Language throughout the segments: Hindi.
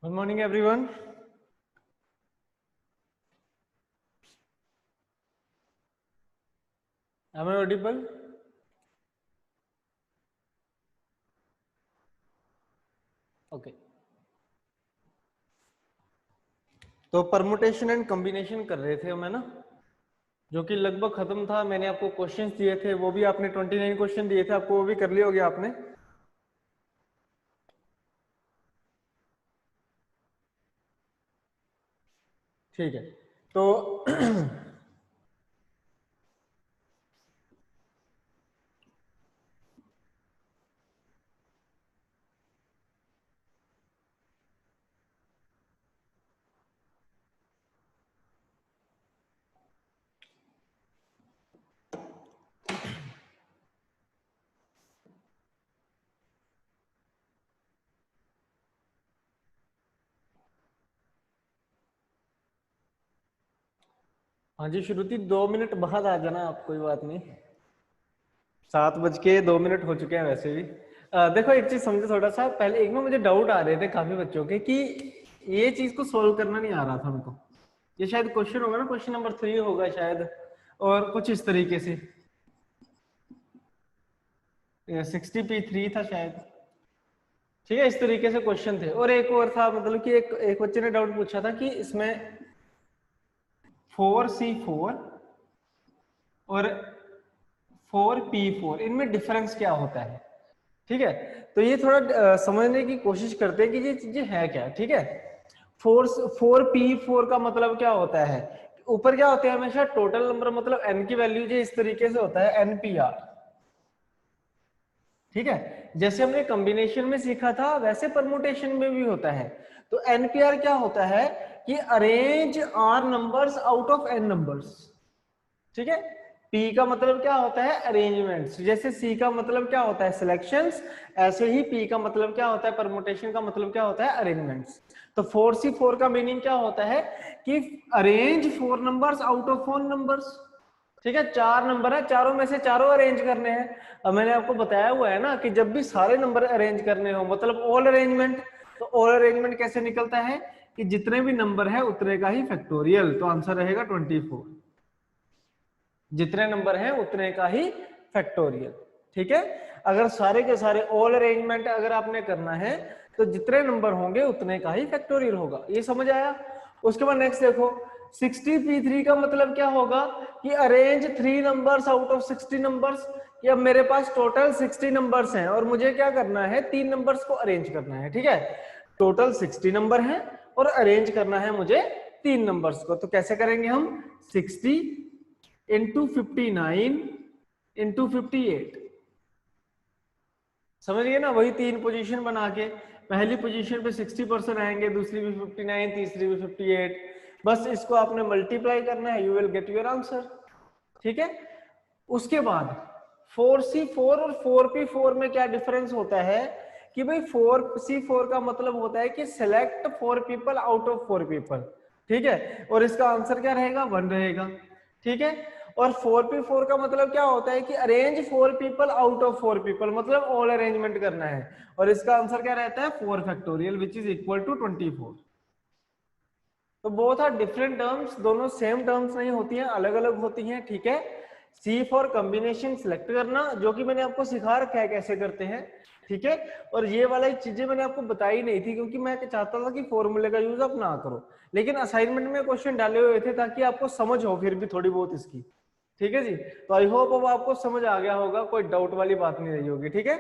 Good morning, everyone. Am I audible? Okay. तो परमुटेशन एंड कॉम्बिनेशन कर रहे थे हम, है ना, जो कि लगभग खत्म था। मैंने आपको क्वेश्चंस दिए थे, वो भी आपने 29 क्वेश्चन दिए थे, आपको वो भी कर लिए होंगे आपने। ठीक है, तो हाँ जी श्रुति, 2 मिनट बाद आ जाना आप, कोई बात नहीं। 7:02 हो चुके हैं वैसे भी। देखो एक चीज समझो थोड़ा सा, पहले एक में मुझे डाउट आ रहे थे काफी बच्चों के कि ये चीज को सोल्व करना नहीं आ रहा था उनको। ये शायद क्वेश्चन होगा ना, क्वेश्चन नंबर 3 होगा शायद, और कुछ इस तरीके से 60p3 था शायद। ठीक है, इस तरीके से क्वेश्चन थे। और एक और था, मतलब कि एक बच्चे ने डाउट पूछा था कि इसमें 4C4 और 4P4 इनमें डिफरेंस क्या होता है। ठीक है, तो ये थोड़ा समझने की कोशिश करते हैं कि ये चीजें है क्या। ठीक है, 4P4 का मतलब क्या होता है, ऊपर क्या होता है हमेशा टोटल नंबर, मतलब n की वैल्यू जो इस तरीके से होता है NPR। ठीक है, जैसे हमने कॉम्बिनेशन में सीखा था वैसे परमुटेशन में भी होता है। तो एनपीआर क्या होता है कि arrange R numbers out of N numbers. ठीक है, पी का मतलब क्या होता है अरेंजमेंट्स, जैसे सी का मतलब क्या होता है सिलेक्शंस, ऐसे ही पी का मतलब क्या होता है परमुटेशन का मतलब क्या होता है अरेंजमेंट्स। तो 4C4 का मीनिंग क्या होता है कि arrange 4 numbers out of 4 numbers. ठीक है, 4 नंबर है, चारों में से चारों अरेंज करने हैं। अब मैंने आपको बताया हुआ है ना कि जब भी सारे नंबर अरेंज करने हो मतलब ऑल अरेंजमेंट, तो ऑल अरेंजमेंट कैसे निकलता है कि जितने भी नंबर है उतने का ही फैक्टोरियल, तो आंसर रहेगा 24। जितने नंबर हैं उतने का ही फैक्टोरियल। ठीक है, अगर सारे के सारे ऑल अरेंजमेंट अगर आपने करना है तो जितने नंबर होंगे उतने का ही फैक्टोरियल होगा। ये समझ आया। उसके बाद नेक्स्ट देखो, 60p3 का मतलब क्या होगा कि arrange 3 numbers out of 60 numbers. कि अब मेरे पास टोटल 60 नंबर्स हैं और मुझे क्या करना है 3 नंबर्स को अरेंज करना है। ठीक है, टोटल 60 नंबर हैं और अरेंज करना है मुझे 3 नंबर्स को। तो कैसे करेंगे हम, 60 इंटू 59 इंटू 58। समझ गए ना, वही 3 पोजीशन बना के, पहली पोजीशन पे 60% आएंगे, दूसरी भी 59, तीसरी भी 58। बस इसको आपने मल्टीप्लाई करना है, you will get your answer. ठीक है, उसके बाद 4C4 और 4P4 में क्या डिफरेंस होता है कि भाई 4C4 का मतलब होता है कि select 4 people out of 4 people. ठीक है, और इसका आंसर क्या रहेगा 1 रहेगा। ठीक है, और 4P4 का मतलब क्या होता है कि arrange 4 people out of 4 people, मतलब ऑल अरेंजमेंट करना है, और इसका आंसर क्या रहता है 4 factorial which is equal to 24। तो बोथ आर डिफरेंट टर्म्स, दोनों सेम टर्म्स नहीं होती हैं, अलग अलग होती हैं। ठीक है, सी फॉर कॉम्बिनेशन सिलेक्ट करना, जो कि मैंने आपको सिखा रखा है कैसे करते हैं। ठीक है, और ये वाला चीजें मैंने आपको बताई नहीं थी क्योंकि मैं चाहता था कि फॉर्मूले का यूज आप ना करो, लेकिन असाइनमेंट में क्वेश्चन डाले हुए थे ताकि आपको समझ हो फिर भी थोड़ी बहुत इसकी। ठीक है जी, तो आई होप अब आपको समझ आ गया होगा, कोई डाउट वाली बात नहीं रही होगी। ठीक है,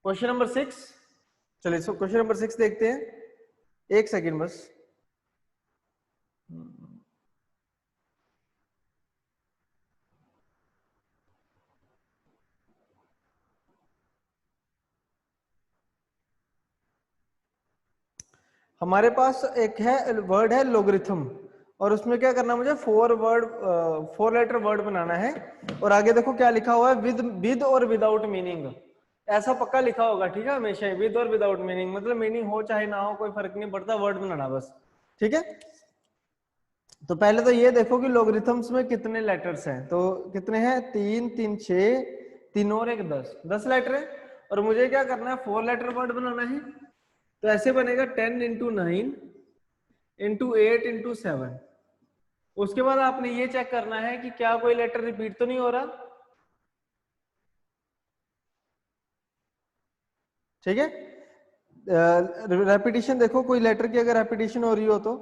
क्वेश्चन नंबर 6, चलिए क्वेश्चन नंबर 6 देखते हैं, एक सेकेंड बस। हमारे पास एक है वर्ड है लोगरिथम, और उसमें क्या करना मुझे 4 लेटर वर्ड बनाना है। और आगे देखो क्या लिखा हुआ है, विद और विदाउट मीनिंग। ऐसा पक्का लिखा होगा, ठीक है, हमेशा ही विद और विदाउट मीनिंग, मतलब मीनिंग हो चाहे ना हो कोई फर्क नहीं पड़ता, वर्ड बनाना बस। ठीक है, तो पहले तो ये देखो कि लोगरिथम्स में कितने लेटर्स हैं, तो कितने हैं 3 3 6, 3 और 1 10 लेटर है, और मुझे क्या करना है 4 लेटर वर्ड बनाना है। तो ऐसे बनेगा 10 इंटू 9 इंटू 8 इंटू 7। उसके बाद आपने ये चेक करना है कि क्या कोई लेटर रिपीट तो नहीं हो रहा, ठीक है। रेपिटेशन देखो, कोई लेटर की अगर रेपिटेशन हो रही हो तो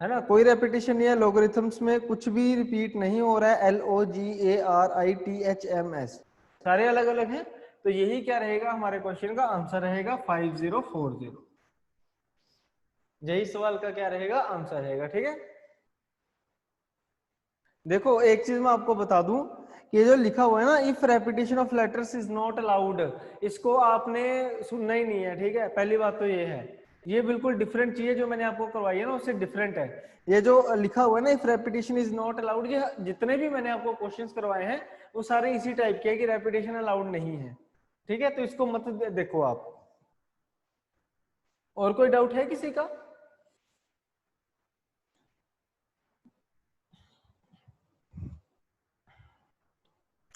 है ना, कोई रेपिटेशन नहीं है। लोगरिथम्स में कुछ भी रिपीट नहीं हो रहा है। LOGARITHMS सारे अलग अलग हैं। तो यही क्या रहेगा, हमारे क्वेश्चन का आंसर रहेगा 5040। यही सवाल का क्या रहेगा, आंसर रहेगा, ठीक है। देखो एक चीज मैं आपको बता दूं कि ये जो लिखा हुआ है ना, if repetition of letters is not allowed, इसको आपने सुनना ही नहीं है, ठीक है। पहली बात तो ये है, ये बिल्कुल डिफरेंट चीज है जो मैंने आपको करवाई है ना, उससे डिफरेंट है। ये जो लिखा हुआ है ना, if repetition is not allowed, ये जितने भी मैंने आपको क्वेश्चंस करवाए हैं वो सारे इसी टाइप के हैं कि रेपिटेशन अलाउड नहीं है, ठीक है। तो इसको मत देखो आप। और कोई डाउट है किसी का?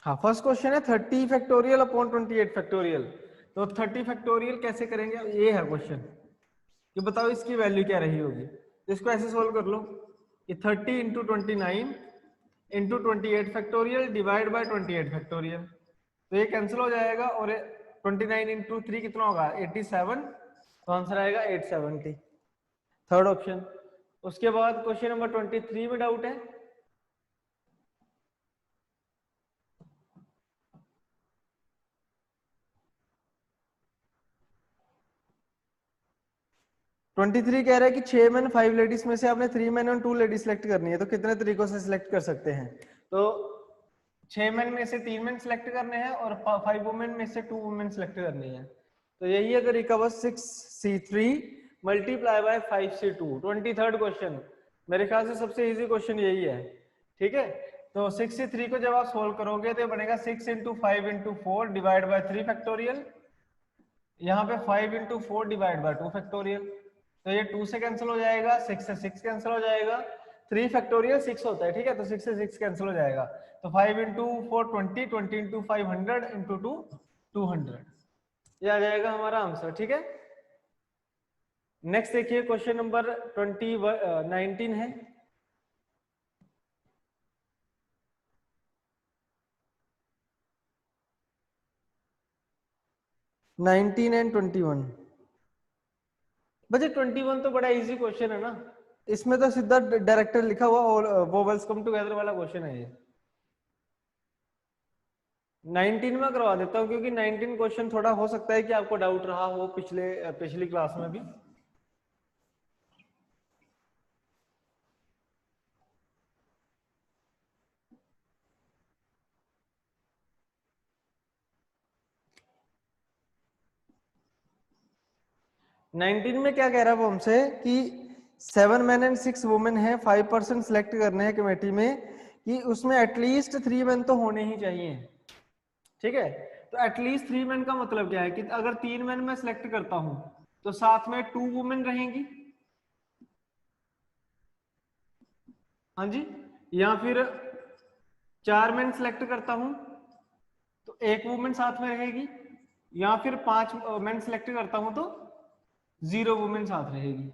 हाँ, फर्स्ट क्वेश्चन है 30 फैक्टोरियल अपॉन 28 फैक्टोरियल। तो 30 फैक्टोरियल कैसे करेंगे, ये है क्वेश्चन कि बताओ इसकी वैल्यू क्या रही होगी। तो इसको ऐसे सोल्व कर लो कि 30 into 29 into 28 factorial divide by 28 factorial. तो ये कैंसिल हो जाएगा और 29 इंटू 3 कितना होगा, 87। तो आंसर आएगा 870, थर्ड ऑप्शन। उसके बाद क्वेश्चन नंबर 23 में डाउट है। 23 कह रहा है कि 6 मैन 5 लेडीज में से आपने 3 मैन और 2 लेडीज सिलेक्ट करनी है, तो कितने तरीकों से सिलेक्ट कर सकते हैं। तो 6 मैन में से 3 मैन सिलेक्ट करने हैं और 5 वुमेन में से 2 वुमेन सिलेक्ट करनी है। तो यही है तरीका, बस 6C3 multiply by 5C2। 23rd question मेरे ख्याल से सबसे इजी क्वेश्चन यही है, ठीक है। तो 6C3 को जब आप सोल्व करोगे तो बनेगा 6 into 5 into 4 divide by 3 factorial. यहाँ पे 5 इंटू 4 डिवाइड बाय 2 फैक्टोरियल। तो ये 2 से कैंसिल हो जाएगा, 6 से 6 कैंसिल हो जाएगा, 3 फैक्टोरियल 6 होता है, ठीक है। तो 6 से 6 कैंसिल हो जाएगा। तो 5 इंटू 4 20, 20 इंटू 5 100 इंटू 2 200। ये आ जाएगा हमारा आंसर, ठीक है। नेक्स्ट देखिए क्वेश्चन नंबर 19 है। Nineteen and 21। बच्चे 21 तो बड़ा इजी क्वेश्चन है ना, इसमें तो सीधा डायरेक्टर लिखा हुआ और वोवेल्स कम टुगेदर वाला क्वेश्चन है ये। 19 में करवा देता हूँ क्योंकि 19 क्वेश्चन थोड़ा हो सकता है कि आपको डाउट रहा हो पिछली क्लास में भी। नाइनटीन में क्या कह रहा है वो हमसे कि 7 मैन एंड 6 वुमेन है, 5% सिलेक्ट करने हैं कमेटी में, कि उसमें एटलीस्ट 3 मैन तो होने ही चाहिए, ठीक है। तो एटलीस्ट 3 मैन का मतलब क्या है कि अगर 3 मैन मैं सिलेक्ट करता हूं तो साथ में 2 वुमेन रहेंगी, हाँ जी। या फिर 4 मैन सिलेक्ट करता हूं तो 1 वुमेन साथ में रहेगी, या फिर 5 मैन सिलेक्ट करता हूं तो 0 वुमेन साथ रहेगी,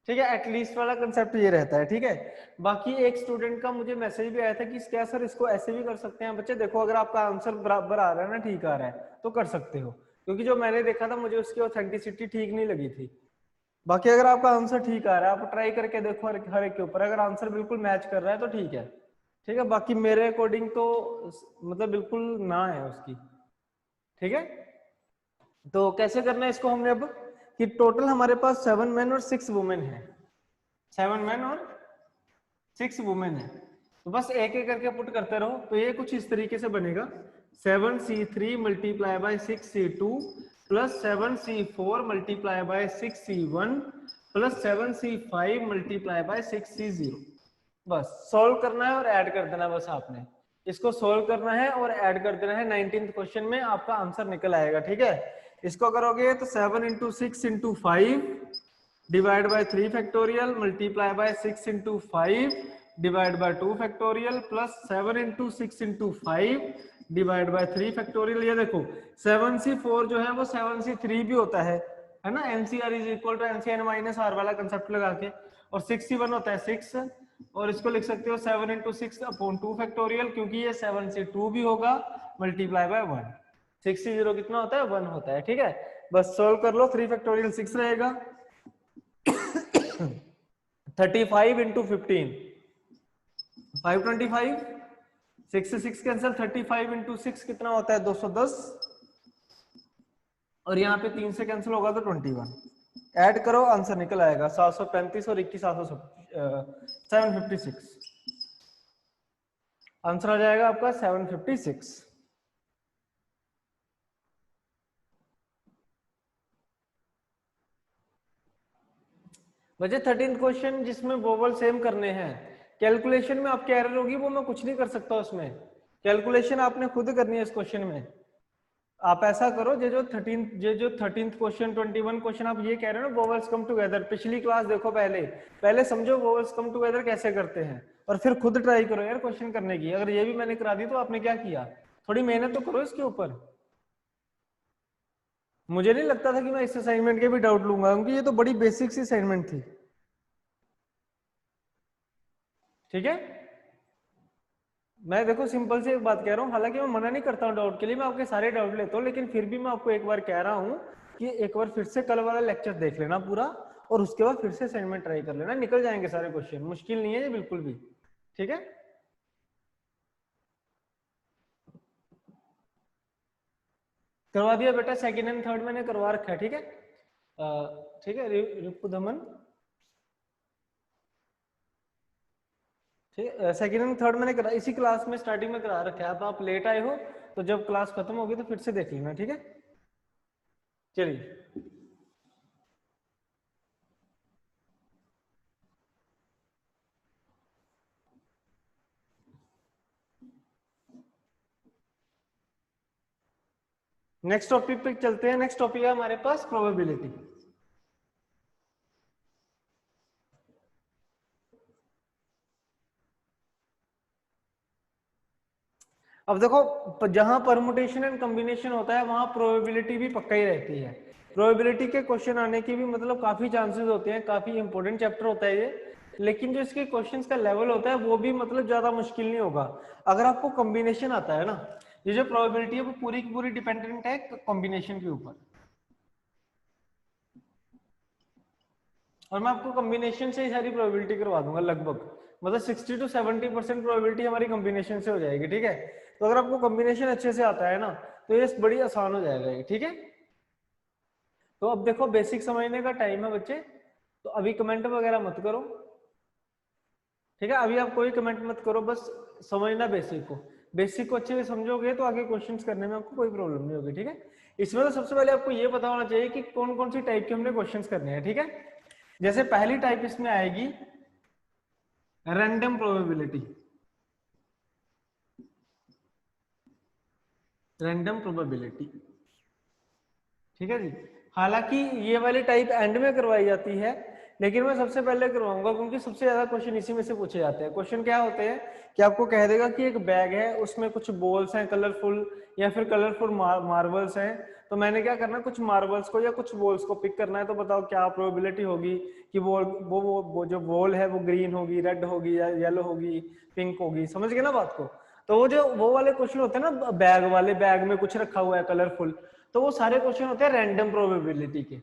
ठीक है। एटलीस्ट वाला कंसेप्ट ये रहता है, ठीक है। बाकी एक स्टूडेंट का मुझे मैसेज भी आया था कि क्या सर इसको ऐसे भी कर सकते हैं। बच्चे देखो, अगर आपका आंसर बराबर आ रहा है ना, ठीक आ रहा है, तो कर सकते हो, क्योंकि जो मैंने देखा था मुझे उसकी ऑथेंटिसिटी ठीक नहीं लगी थी। बाकी अगर आपका आंसर ठीक आ रहा है, आप ट्राई करके देखो हर एक के ऊपर, अगर आंसर बिल्कुल मैच कर रहा है तो ठीक है, ठीक है। बाकी मेरे अकॉर्डिंग तो मतलब बिल्कुल ना है उसकी, ठीक है। तो कैसे करना है इसको हमने अब, कि टोटल हमारे पास 7 मैन और 6 वुमेन है, 7 मैन और 6 वुमेन है। तो बस एक एक करके पुट करते रहो, तो ये कुछ इस तरीके से बनेगा 7C3 multiply by 6C2 plus 7C4 multiply by 6C1 plus 7C5 multiply by 6C0। बस सॉल्व करना है और ऐड कर देना, बस आपने इसको सॉल्व करना है और ऐड कर देना है। 19th क्वेश्चन में आपका आंसर निकल आएगा, ठीक है। इसको करोगे तो 7 into 6 into 5 divide by 3 factorial multiply by 6 into 5 divide by 2 factorial plus 7 into 6 into 5 divide by 3 factorial. ये देखो 7c4 जो है वो 7c3 भी होता है ना, NCR is equal to NCR minus R वाला कंसेप्ट लगा के, और 6c1 होता है 6, और इसको लिख सकते हो 7 इंटू 6 अपॉन 2 फैक्टोरियल, क्योंकि ये 7c2 भी होगा मल्टीप्लाई बाय 1। 6c0 कितना होता है 1 होता है, ठीक है। बस सोल्व कर लो, 3 फैक्टोरियल 6 रहेगा 35 इंटू 15 525, 6 से 6 कैंसिल, 35 इंटू 6 कितना होता है 210, और यहाँ पे 3 से कैंसिल होगा तो 21, ऐड करो आंसर निकल आएगा 735 और 21 756, आंसर आ जाएगा आपका 756। बचे 13th क्वेश्चन जिसमें वोवल सेम करने हैं। कैलकुलेशन में आपकी एरर होगी, वो मैं कुछ नहीं कर सकता उसमें, कैलकुलेशन आपने खुद करनी है इस क्वेश्चन में। आप ऐसा करो, ये जो 13th क्वेश्चन 21 क्वेश्चन आप ये कह रहे हो ना वोवल्स कम टुगेदर, पिछली क्लास देखो, पहले समझो वोवल्स कम टुगेदर कैसे करते हैं, और फिर खुद ट्राई करो यार क्वेश्चन करने की। अगर ये भी मैंने करा दी तो आपने क्या किया, थोड़ी मेहनत तो करो इसके ऊपर। मुझे नहीं लगता था कि मैं इस असाइनमेंट के भी डाउट लूंगा, क्योंकि ये तो बड़ी बेसिक सी असाइनमेंट थी, ठीक है। मैं देखो सिंपल से एक बात कह रहा हूँ, हालांकि मैं मना नहीं करता हूँ डाउट के लिए, मैं आपके सारे डाउट लेता हूँ, लेकिन फिर भी मैं आपको एक बार कह रहा हूँ कि एक बार फिर से कल वाला लेक्चर देख लेना पूरा, और उसके बाद फिर से असाइनमेंट ट्राई कर लेना, निकल जाएंगे सारे क्वेश्चन, मुश्किल नहीं है ये बिल्कुल भी, ठीक है। करवा दिया बेटा, सेकंड एंड थर्ड मैंने करवा रखा है, ठीक है। ठीक है रिपुदमन, ठीक है। सेकंड एंड थर्ड मैंने करा, इसी क्लास में स्टार्टिंग में करा रखा है। अब आप लेट आए हो तो जब क्लास खत्म होगी तो फिर से देख लेना, ठीक है। चलिए नेक्स्ट टॉपिक पे चलते हैं। नेक्स्ट टॉपिक है हमारे पास प्रोबेबिलिटी। अब देखो जहां परमुटेशन एंड कॉम्बिनेशन होता है वहां प्रोबेबिलिटी भी पक्का ही रहती है। प्रोबेबिलिटी के क्वेश्चन आने की भी मतलब काफी चांसेस होते हैं, काफी इंपॉर्टेंट चैप्टर होता है ये, लेकिन जो इसके क्वेश्चंस का लेवल होता है वो भी मतलब ज्यादा मुश्किल नहीं होगा अगर आपको कॉम्बिनेशन आता है ना। ये जो प्रोबेबिलिटी है वो पूरी की पूरी डिपेंडेंट है कॉम्बिनेशन के ऊपर, और मैं आपको कॉम्बिनेशन से ही सारी प्रोबेबिलिटी करवा दूंगा लगभग, मतलब 60 to 70% प्रोबेबिलिटी हमारी कॉम्बिनेशन से हो जाएगी, ठीक है। तो अगर आपको कॉम्बिनेशन अच्छे से आता है ना तो ये बड़ी आसान हो जाएगा ये, ठीक है। तो अब देखो बेसिक समझने का टाइम है बच्चे, तो अभी कमेंट वगैरह मत करो, ठीक है। अभी आप कोई कमेंट मत करो, बस समझना बेसिक को, बेसिक को अच्छे से समझोगे तो आगे क्वेश्चंस करने में आपको कोई प्रॉब्लम नहीं होगी, ठीक है। इसमें तो सबसे पहले आपको ये पता होना चाहिए कि कौन कौन सी टाइप के हमने क्वेश्चंस करने हैं, ठीक है। जैसे पहली टाइप इसमें आएगी रैंडम प्रोबेबिलिटी, रैंडम प्रोबेबिलिटी, ठीक है जी। हालांकि ये वाली टाइप एंड में करवाई जाती है, लेकिन मैं सबसे पहले करवाऊंगा क्योंकि सबसे ज्यादा क्वेश्चन इसी में से पूछे जाते हैं। क्वेश्चन क्या होते हैं कि आपको कह देगा कि एक बैग है, उसमें कुछ बॉल्स हैं कलरफुल, या फिर कलरफुल मार्बल्स हैं, तो मैंने क्या करना, कुछ मार्बल्स को या कुछ बॉल्स को पिक करना है, तो बताओ क्या प्रोबेबिलिटी होगी कि वो जो बॉल है वो ग्रीन होगी, रेड होगी, या येलो होगी, पिंक होगी, समझ गए ना बात को। तो वो वाले क्वेश्चन होते हैं ना बैग वाले, बैग में कुछ रखा हुआ है कलरफुल, तो वो सारे क्वेश्चन होते हैं रैंडम प्रोबेबिलिटी के,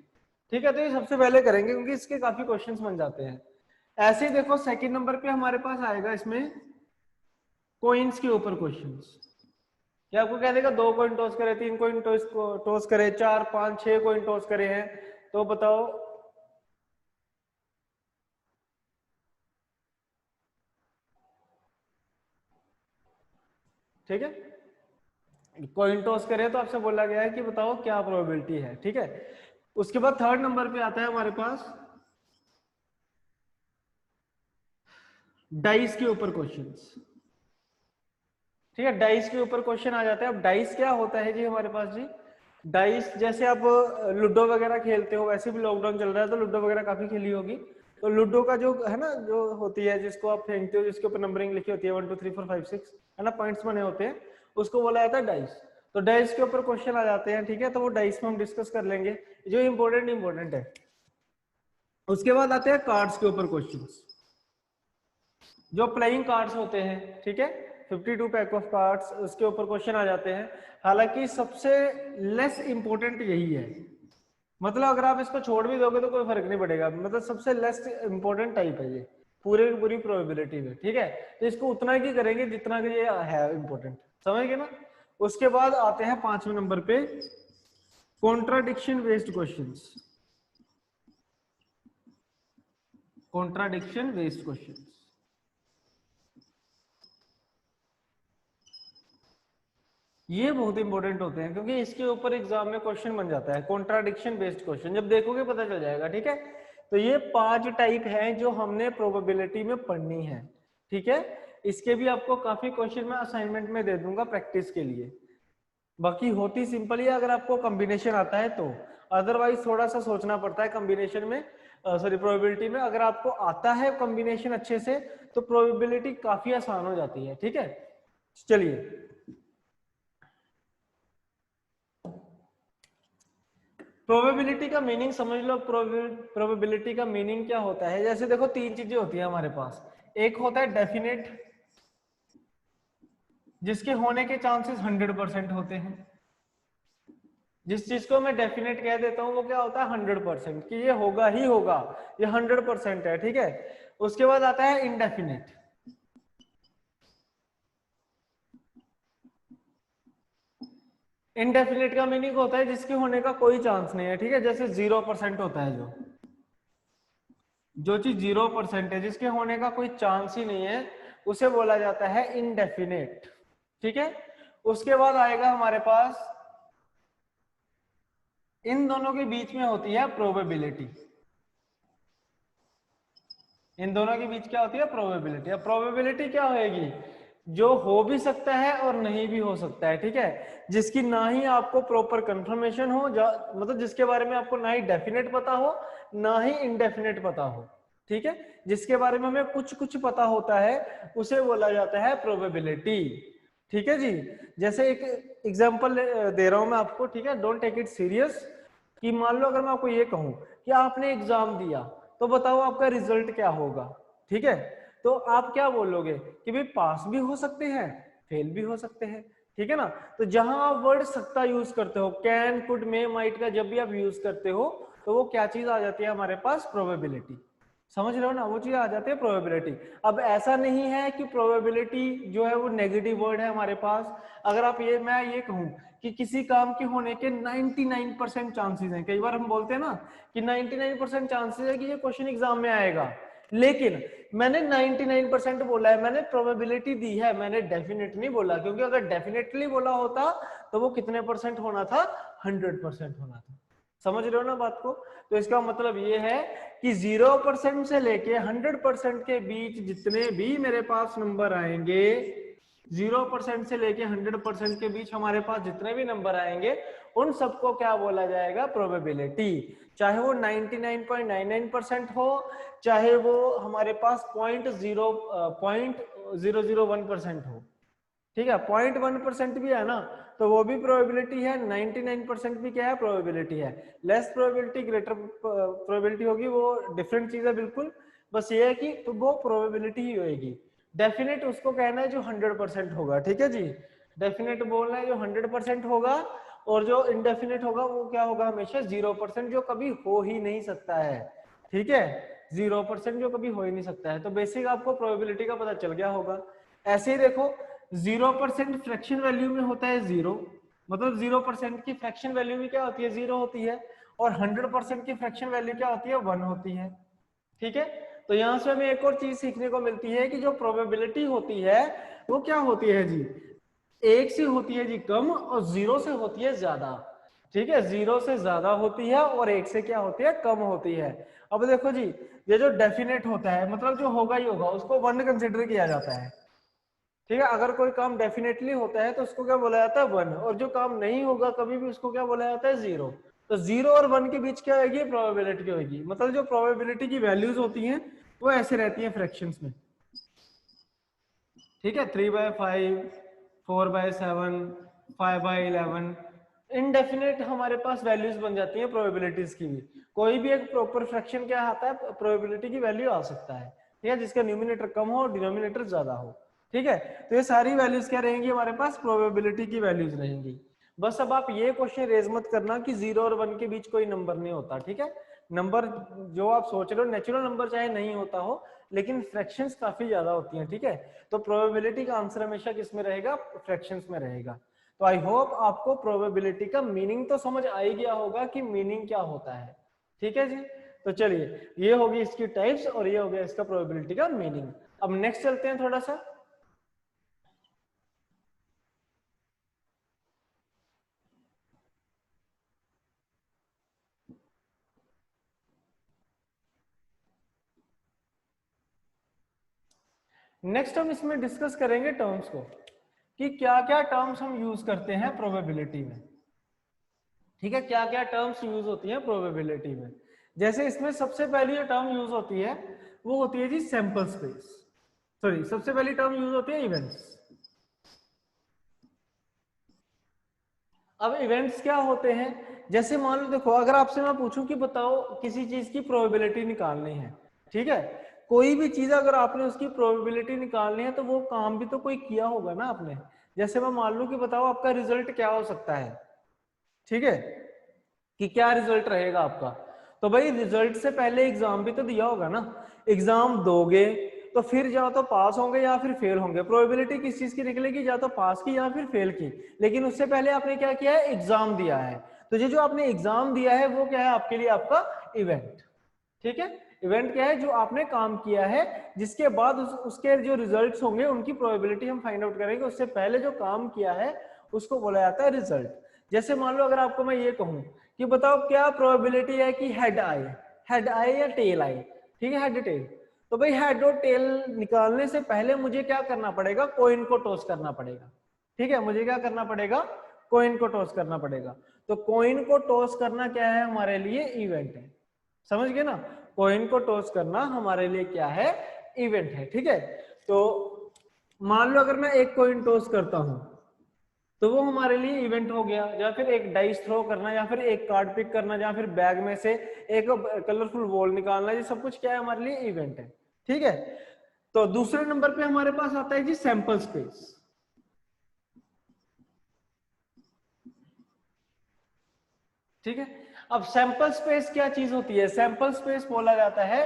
ठीक है। तो ये सबसे पहले करेंगे क्योंकि इसके काफी क्वेश्चंस बन जाते हैं। ऐसे ही देखो सेकंड नंबर पे हमारे पास आएगा इसमें कॉइन्स के ऊपर क्वेश्चंस, क्या आपको कह देगा 2 कॉइन टॉस करे, 3 कॉइन टॉस करे, 4 5 6 कॉइन टॉस करे हैं, तो बताओ ठीक है। कॉइन टॉस करे तो आपसे बोला गया है कि बताओ क्या प्रोबेबिलिटी है, ठीक है। उसके बाद थर्ड नंबर पे आता है हमारे पास डाइस के ऊपर क्वेश्चंस, ठीक है। डाइस के ऊपर क्वेश्चन आ जाता है। अब डाइस क्या होता है जी हमारे पास जी, डाइस जैसे आप लूडो वगैरह खेलते हो, वैसे भी लॉकडाउन चल रहा है तो लूडो वगैरह काफी खेली होगी। तो लूडो का जो है ना, जो होती है जिसको आप फेंकते हो, जिसके ऊपर नंबरिंग लिखी होती है 1 2 3 4 5 6, है ना, पॉइंट्स बने होते हैं, उसको बोला जाता है डाइस। तो डाइस के ऊपर क्वेश्चन आ जाते हैं, ठीक है, तो वो डाइस में हम डिस्कस कर लेंगे जो इंपॉर्टेंट है। उसके बाद आते हैं कार्ड्स के ऊपर क्वेश्चन, जो प्लेइंग कार्ड्स होते हैं, ठीक है, 52 पैक ऑफ कार्ड्स, उसके ऊपर क्वेश्चन आ जाते हैं। हालांकि सबसे लेस इंपॉर्टेंट यही है, मतलब अगर आप इसको छोड़ भी दोगे तो कोई फर्क नहीं पड़ेगा, मतलब सबसे लेस इंपॉर्टेंट टाइप है ये पूरे की पूरी प्रोबेबिलिटी में, ठीक है। तो इसको उतना ही करेंगे जितना कि ये है इंपॉर्टेंट, समझ गए ना। उसके बाद आते हैं 5वें नंबर पे contradiction based questions. Contradiction based questions, ये बहुत इंपॉर्टेंट होते हैं क्योंकि इसके ऊपर एग्जाम में क्वेश्चन बन जाता है। कॉन्ट्राडिक्शन बेस्ड क्वेश्चन जब देखोगे पता चल जाएगा, ठीक है। तो ये 5 टाइप हैं जो हमने प्रोबेबिलिटी में पढ़नी है, ठीक है। इसके भी आपको काफी क्वेश्चन मैं असाइनमेंट में दे दूंगा प्रैक्टिस के लिए। बाकी होती सिंपल ही अगर आपको कॉम्बिनेशन आता है तो, अदरवाइज थोड़ा सा सोचना पड़ता है कॉम्बिनेशन में, सॉरी प्रोबेबिलिटी में। अगर आपको आता है कॉम्बिनेशन अच्छे से तो प्रोबेबिलिटी काफी आसान हो जाती है, ठीक है। चलिए प्रोबेबिलिटी का मीनिंग समझ लो। प्रोबेबिलिटी का मीनिंग क्या होता है, जैसे देखो 3 चीजें होती है हमारे पास। एक होता है डेफिनेट, जिसके होने के चांसेस 100% होते हैं। जिस चीज को मैं डेफिनेट कह देता हूं वो क्या होता है 100%, कि ये होगा ही होगा, ये 100% है, ठीक है। उसके बाद आता है इनडेफिनेट। इनडेफिनेट का मीनिंग होता है जिसके होने का कोई चांस नहीं है, ठीक है। जैसे 0% होता है, जो चीज 0% है, जिसके होने का कोई चांस ही नहीं है, उसे बोला जाता है इनडेफिनेट, ठीक है। उसके बाद आएगा हमारे पास, इन दोनों के बीच में होती है प्रोबेबिलिटी। इन दोनों के बीच क्या होती है प्रोबेबिलिटी। अब प्रोबेबिलिटी क्या होगी, जो हो भी सकता है और नहीं भी हो सकता है, ठीक है। जिसकी ना ही आपको प्रॉपर कंफर्मेशन हो, मतलब जिसके बारे में आपको ना ही डेफिनेट पता हो ना ही इनडेफिनेट पता हो, ठीक है। जिसके बारे में हमें कुछ कुछ पता होता है उसे बोला जाता है प्रोबेबिलिटी, ठीक है जी। जैसे एक एग्जांपल दे रहा हूं मैं आपको, ठीक है, डोंट टेक इट सीरियस। कि मान लो अगर मैं आपको ये कहूं कि आपने एग्जाम दिया तो बताओ आपका रिजल्ट क्या होगा, ठीक है। तो आप क्या बोलोगे कि भाई पास भी हो सकते हैं फेल भी हो सकते हैं, ठीक है ना। तो जहां आप वर्ड सकता यूज करते हो, कैन कुड मे माइट का जब भी आप यूज करते हो तो वो क्या चीज आ जाती है हमारे पास, प्रोबेबिलिटी। समझ रहे हो ना, वो चीज आ जाती है प्रोबेबिलिटी। अब ऐसा नहीं है कि प्रोबेबिलिटी जो है वो नेगेटिव वर्ड है हमारे पास। अगर आप ये, मैं ये कहूं कि किसी काम के होने के 99% चांसेस हैं, कई बार हम बोलते हैं ना कि 99% चांसेस है कि ये क्वेश्चन एग्जाम में आएगा, लेकिन मैंने 99% बोला है, मैंने प्रोबेबिलिटी दी है, मैंने डेफिनेट नहीं बोला। क्योंकि अगर डेफिनेटली बोला होता तो वो कितने परसेंट होना था, 100% होना था। समझ रहे हो ना बात को। तो इसका मतलब ये है कि 0% से लेके 100% के बीच जितने भी मेरे पास नंबर आएंगे, 0% से लेके 100% के बीच हमारे पास जितने भी नंबर आएंगे उन सबको क्या बोला जाएगा, प्रोबेबिलिटी। चाहे वो 99.99% हो, चाहे वो हमारे पास 0.001% हो, ठीक है। 0.1% भी है ना तो वो भी प्रोबेबिलिटी है, 99% भी क्या है, प्रोबेबिलिटी है। लेस प्रोबेबिलिटी ग्रेटर प्रोबेबिलिटी होगी, वो डिफरेंट चीज है बिल्कुल। बस ये है कि तो वो प्रोबेबिलिटी ही होगी। डेफिनेट उसको कहना है जो 100% होगा, ठीक है जी। डेफिनेट बोलना है जो 100% होगा, और जो इनडेफिनेट होगा वो क्या होगा, हमेशा 0% जो कभी हो ही नहीं सकता है, ठीक है। 0% जो कभी हो ही नहीं सकता है। तो बेसिक आपको प्रोबेबिलिटी का पता चल गया होगा। ऐसे ही देखो 0% फ्रैक्शन वैल्यू में होता है 0, मतलब 0% की फ्रैक्शन वैल्यू भी क्या होती है, 0 होती है। और 100% की फ्रैक्शन वैल्यू क्या होती है, 1 होती है, ठीक है। तो यहां से हमें एक और चीज सीखने को मिलती है कि जो प्रोबेबिलिटी होती है वो क्या होती है जी, 1 से होती है जी कम और 0 से होती है ज्यादा, ठीक है। 0 से ज्यादा होती है और 1 से क्या होती है, कम होती है। अब देखो जी, ये जो डेफिनेट होता है मतलब जो होगा ही होगा उसको 1 कंसिडर किया जाता है, ठीक है, अगर कोई काम डेफिनेटली होता है तो उसको क्या बोला जाता है 1, और जो काम नहीं होगा कभी भी उसको क्या बोला जाता है 0। तो 0 और 1 के बीच क्या होगी, प्रोबेबिलिटी होगी। मतलब जो प्रोबेबिलिटी की वैल्यूज होती हैं वो ऐसे रहती हैं फ्रैक्शंस में। ठीक है, 3/5, 4/7, 5/11, इनडेफिनेट हमारे पास वैल्यूज बन जाती हैं प्रोबेबिलिटीज की भी। कोई भी एक प्रॉपर फ्रैक्शन क्या आता है, प्रोबेबिलिटी की वैल्यू आ सकता है, ठीक है, जिसका न्यूमिनेटर कम हो और डिनोमिनेटर ज्यादा हो। ठीक है, तो ये सारी वैल्यूज क्या रहेंगी हमारे पास, प्रोबेबिलिटी की वैल्यूज रहेंगी। बस अब आप ये क्वेश्चन रेज मत करना कि 0 और 1 के बीच कोई नंबर नहीं होता। ठीक है, नंबर जो आप सोच रहे हो नेचुरल नंबर चाहे नहीं होता हो, लेकिन फ्रैक्शंस काफी ज्यादा होती हैं। ठीक है, तो प्रोबेबिलिटी का आंसर हमेशा किस में रहेगा, फ्रैक्शंस में रहेगा। तो आई होप आपको प्रोबेबिलिटी का मीनिंग तो समझ आ ही गया होगा कि मीनिंग क्या होता है। ठीक है जी, तो चलिए ये होगी इसकी टाइप्स और ये हो गया इसका प्रोबेबिलिटी का मीनिंग। अब नेक्स्ट चलते हैं थोड़ा सा। नेक्स्ट हम इसमें डिस्कस करेंगे टर्म्स को, कि क्या क्या टर्म्स हम यूज करते हैं प्रोबेबिलिटी में। ठीक है, क्या क्या टर्म्स यूज होती हैं प्रोबेबिलिटी में। जैसे इसमें सबसे पहली जो टर्म यूज होती है वो होती है जी सैंपल स्पेस। सॉरी, सबसे पहली टर्म यूज होती है इवेंट्स। अब इवेंट्स क्या होते हैं, जैसे मान लो देखो, अगर आपसे मैं पूछूं कि बताओ किसी चीज की प्रोबेबिलिटी निकालनी है, ठीक है, कोई भी चीज अगर आपने उसकी प्रोबेबिलिटी निकालनी है तो वो काम भी तो कोई किया होगा ना आपने। जैसे मैं मान लूं कि बताओ आपका रिजल्ट क्या हो सकता है, ठीक है, कि क्या रिजल्ट रहेगा आपका। तो भाई रिजल्ट से पहले एग्जाम भी तो दिया होगा ना, एग्जाम दोगे तो फिर या तो पास होंगे या फिर फेल होंगे। प्रोबेबिलिटी किस चीज की निकलेगी, या तो पास की या फिर फेल की। लेकिन उससे पहले आपने क्या किया है, एग्जाम दिया है। तो ये जो आपने एग्जाम दिया है वो क्या है आपके लिए, आपका इवेंट। ठीक है, इवेंट क्या है, जो आपने काम किया है, जिसके बाद उसके जो रिजल्ट्स होंगे उनकी प्रोबेबिलिटी हम फाइंड आउट करेंगे। उससे पहले जो काम किया है उसको बोला जाता है रिजल्ट। जैसे मान लो अगर आपको मैं ये कहूं कि बताओ क्या प्रोबेबिलिटी है कि हेड आए या टेल आए। ठीक है, हेड टेल। तो भाई हेड और टेल निकालने से पहले मुझे क्या करना पड़ेगा, कॉइन को टॉस करना पड़ेगा। ठीक है, मुझे क्या करना पड़ेगा, कॉइन को टॉस करना पड़ेगा। तो कॉइन को टॉस करना क्या है हमारे लिए, इवेंट है। समझ गए ना, कॉइन को टॉस करना हमारे लिए क्या है, इवेंट है। ठीक है, तो मान लो अगर मैं एक कॉइन टॉस करता हूं तो वो हमारे लिए इवेंट हो गया, या फिर एक डाइस थ्रो करना, या फिर एक कार्ड पिक करना, या फिर बैग में से एक कलरफुल बॉल निकालना, ये सब कुछ क्या है हमारे लिए, इवेंट है। ठीक है, तो दूसरे नंबर पे हमारे पास आता है जी सैंपल स्पेस। ठीक है, अब सैंपल स्पेस क्या चीज होती है, सैंपल स्पेस बोला जाता है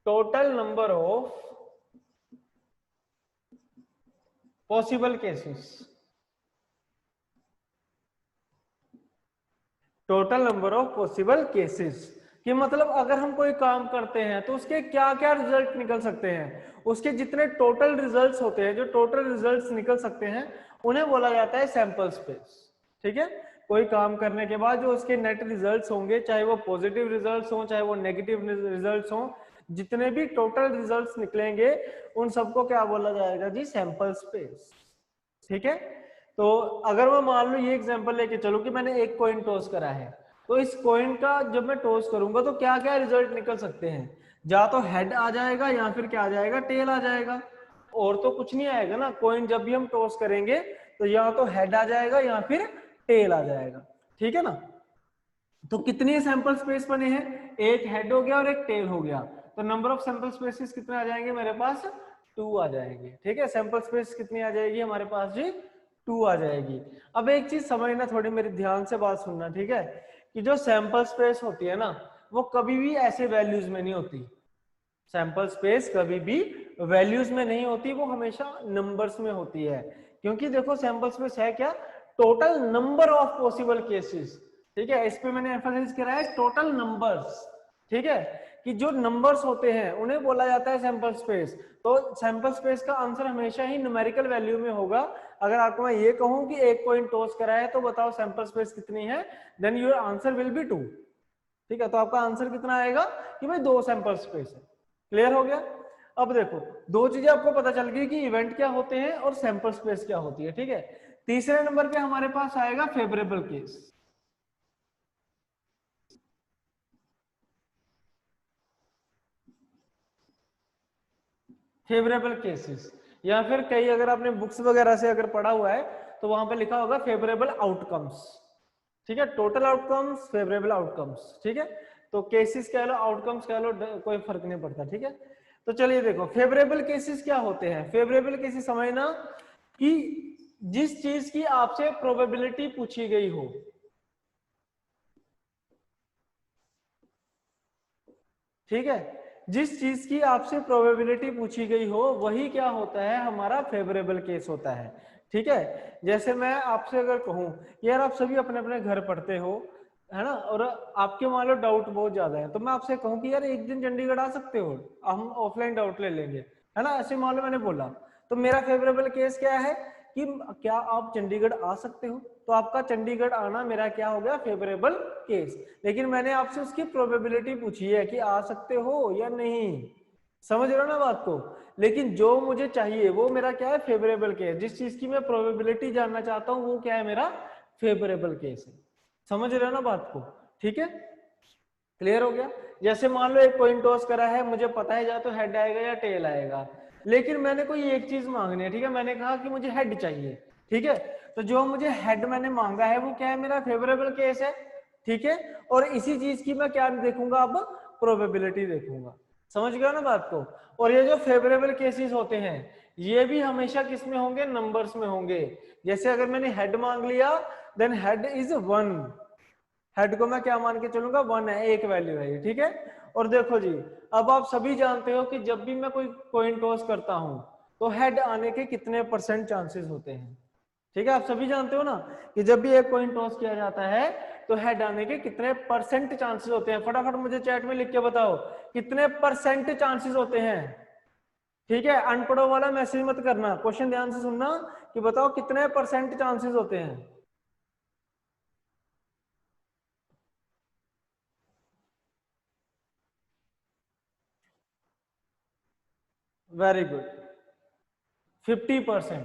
total number of possible cases. Total number of possible cases कि मतलब अगर हम कोई काम करते हैं तो उसके क्या क्या रिजल्ट निकल सकते हैं, उसके जितने टोटल रिजल्ट्स होते हैं, जो टोटल रिजल्ट्स निकल सकते हैं उन्हें बोला जाता है सैंपल स्पेस। ठीक है, कोई काम करने के बाद जो उसके नेट रिजल्ट्स होंगे, चाहे वो पॉजिटिव रिजल्ट्स हों चाहे वो नेगेटिव रिजल्ट्स हों, जितने भी टोटल रिजल्ट्स निकलेंगे उन सबको क्या बोला जाएगा जी, सैंपल स्पेस। ठीक है, तो अगर मैं मान लो ये एग्जांपल लेके चलूं कि मैंने एक कॉइन टॉस करा है, तो इस कॉइन का जब मैं टॉस करूंगा तो क्या क्या रिजल्ट निकल सकते हैं, या तो हेड आ जाएगा या फिर क्या आ जाएगा, टेल आ जाएगा। और तो कुछ नहीं आएगा ना, कॉइन जब भी हम टॉस करेंगे तो या तो हेड आ जाएगा या फिर टेल आ जाएगा। ठीक है ना, तो कितनी सैंपल स्पेस बने हैं, एक हेड हो गया और एक टेल हो गया, तो नंबर ऑफ सैंपल स्पेसेस कितने आ जाएंगे मेरे पास, 2 आ जाएंगे। ठीक है, सैंपल स्पेस कितनी आ जाएगी हमारे पास जी, 2 आ जाएगी। अब एक चीज समझना, थोड़ी मेरी ध्यान से बात सुनना, ठीक है, कि जो सैंपल स्पेस होती है ना वो कभी भी ऐसे वैल्यूज में नहीं होती। सैंपल स्पेस कभी भी वैल्यूज में नहीं होती, वो हमेशा नंबर्स में होती है। क्योंकि देखो सैंपल स्पेस है क्या, total number of possible cases. ठीक है, इस पे मैंने एम्फसाइज करा है टोटल नंबर्स। ठीक है, कि जो नंबर्स होते हैं उन्हें बोला जाता है सैंपल स्पेस। तो सैंपल स्पेस का आंसर हमेशा ही न्यूमेरिकल वैल्यू में होगा। अगर आपको मैं ये कहूं कि एक कॉइन टॉस करा है तो बताओ सैंपल स्पेस कितनी है, then your answer will be 2। ठीक है, तो आपका आंसर कितना आएगा कि भाई 2 सैंपल स्पेस है। क्लियर हो गया। अब देखो, दो चीजें आपको पता चल गई कि इवेंट क्या होते हैं और सैंपल स्पेस क्या होती है, ठीक है। तीसरे नंबर पे हमारे पास आएगा फेवरेबल केस। फेवरेबल केसेस, या फिर कई अगर आपने बुक्स वगैरह से अगर पढ़ा हुआ है तो वहां पे लिखा होगा फेवरेबल आउटकम्स, ठीक है। टोटल आउटकम्स, फेवरेबल आउटकम्स, ठीक है। तो केसेस कह लो, आउटकम्स कह लो, कोई फर्क नहीं पड़ता, ठीक है। तो चलिए देखो, फेवरेबल केसेस क्या होते हैं। फेवरेबल केसेस समझना कि जिस चीज की आपसे प्रोबेबिलिटी पूछी गई हो, ठीक है, जिस चीज की आपसे प्रोबेबिलिटी पूछी गई हो वही क्या होता है, हमारा फेवरेबल केस होता है, ठीक है। जैसे मैं आपसे अगर कहूं, यार आप सभी अपने अपने घर पढ़ते हो, है ना, और आपके मान लो डाउट बहुत ज्यादा है, तो मैं आपसे कहूं कि यार एक दिन चंडीगढ़ आ सकते हो, हम ऑफलाइन डाउट ले लेंगे, है ना, ऐसे मान लो मैंने बोला, तो मेरा फेवरेबल केस क्या है कि क्या आप चंडीगढ़ आ सकते हो, तो आपका चंडीगढ़ आना मेरा क्या हो गया, फेवरेबल केस। लेकिन मैंने आपसे उसकी प्रोबेबिलिटी पूछी है कि आ सकते हो या नहीं, समझ रहे हो ना बात को। लेकिन जो मुझे चाहिए वो मेरा क्या है, फेवरेबल केस। जिस चीज की मैं प्रोबेबिलिटी जानना चाहता हूं वो क्या है, मेरा फेवरेबल केस है। समझ रहे हो ना बात को, ठीक है, क्लियर हो गया। जैसे मान लो एक कॉइन टॉस करा है, मुझे पता है या तो हेड आएगा या टेल आएगा, लेकिन मैंने कोई एक चीज मांगनी है, ठीक है, मैंने कहा कि मुझे हेड चाहिए, ठीक है, तो जो मुझे हेड मैंने मांगा है वो क्या है, मेरा फेवरेबल केस है, ठीक है। और इसी चीज की मैं क्या देखूंगा, अब प्रोबेबिलिटी देखूंगा। समझ गया ना बात को। और ये जो फेवरेबल केसेस होते हैं ये भी हमेशा किस में होंगे, नंबर्स में होंगे। जैसे अगर मैंने हेड मांग लिया, देन हेड इज 1, हेड को मैं क्या मान के चलूंगा, 1 है, एक वैल्यू है ये, ठीक है। और देखो जी, अब आप सभी जानते हो कि जब भी मैं कोई कॉइन टॉस करता हूं तो हेड आने के कितने परसेंट चांसेस होते हैं, ठीक है। आप सभी जानते हो ना कि जब भी एक कॉइन टॉस किया जाता है तो हेड आने के कितने परसेंट चांसेस होते हैं। फटाफट मुझे चैट में लिख के बताओ कितने परसेंट चांसेस होते हैं, ठीक है। अनपढ़ों वाला मैसेज मत करना, क्वेश्चन ध्यान से सुनना कि बताओ कितने परसेंट चांसेस होते हैं। वेरी गुड, 50%,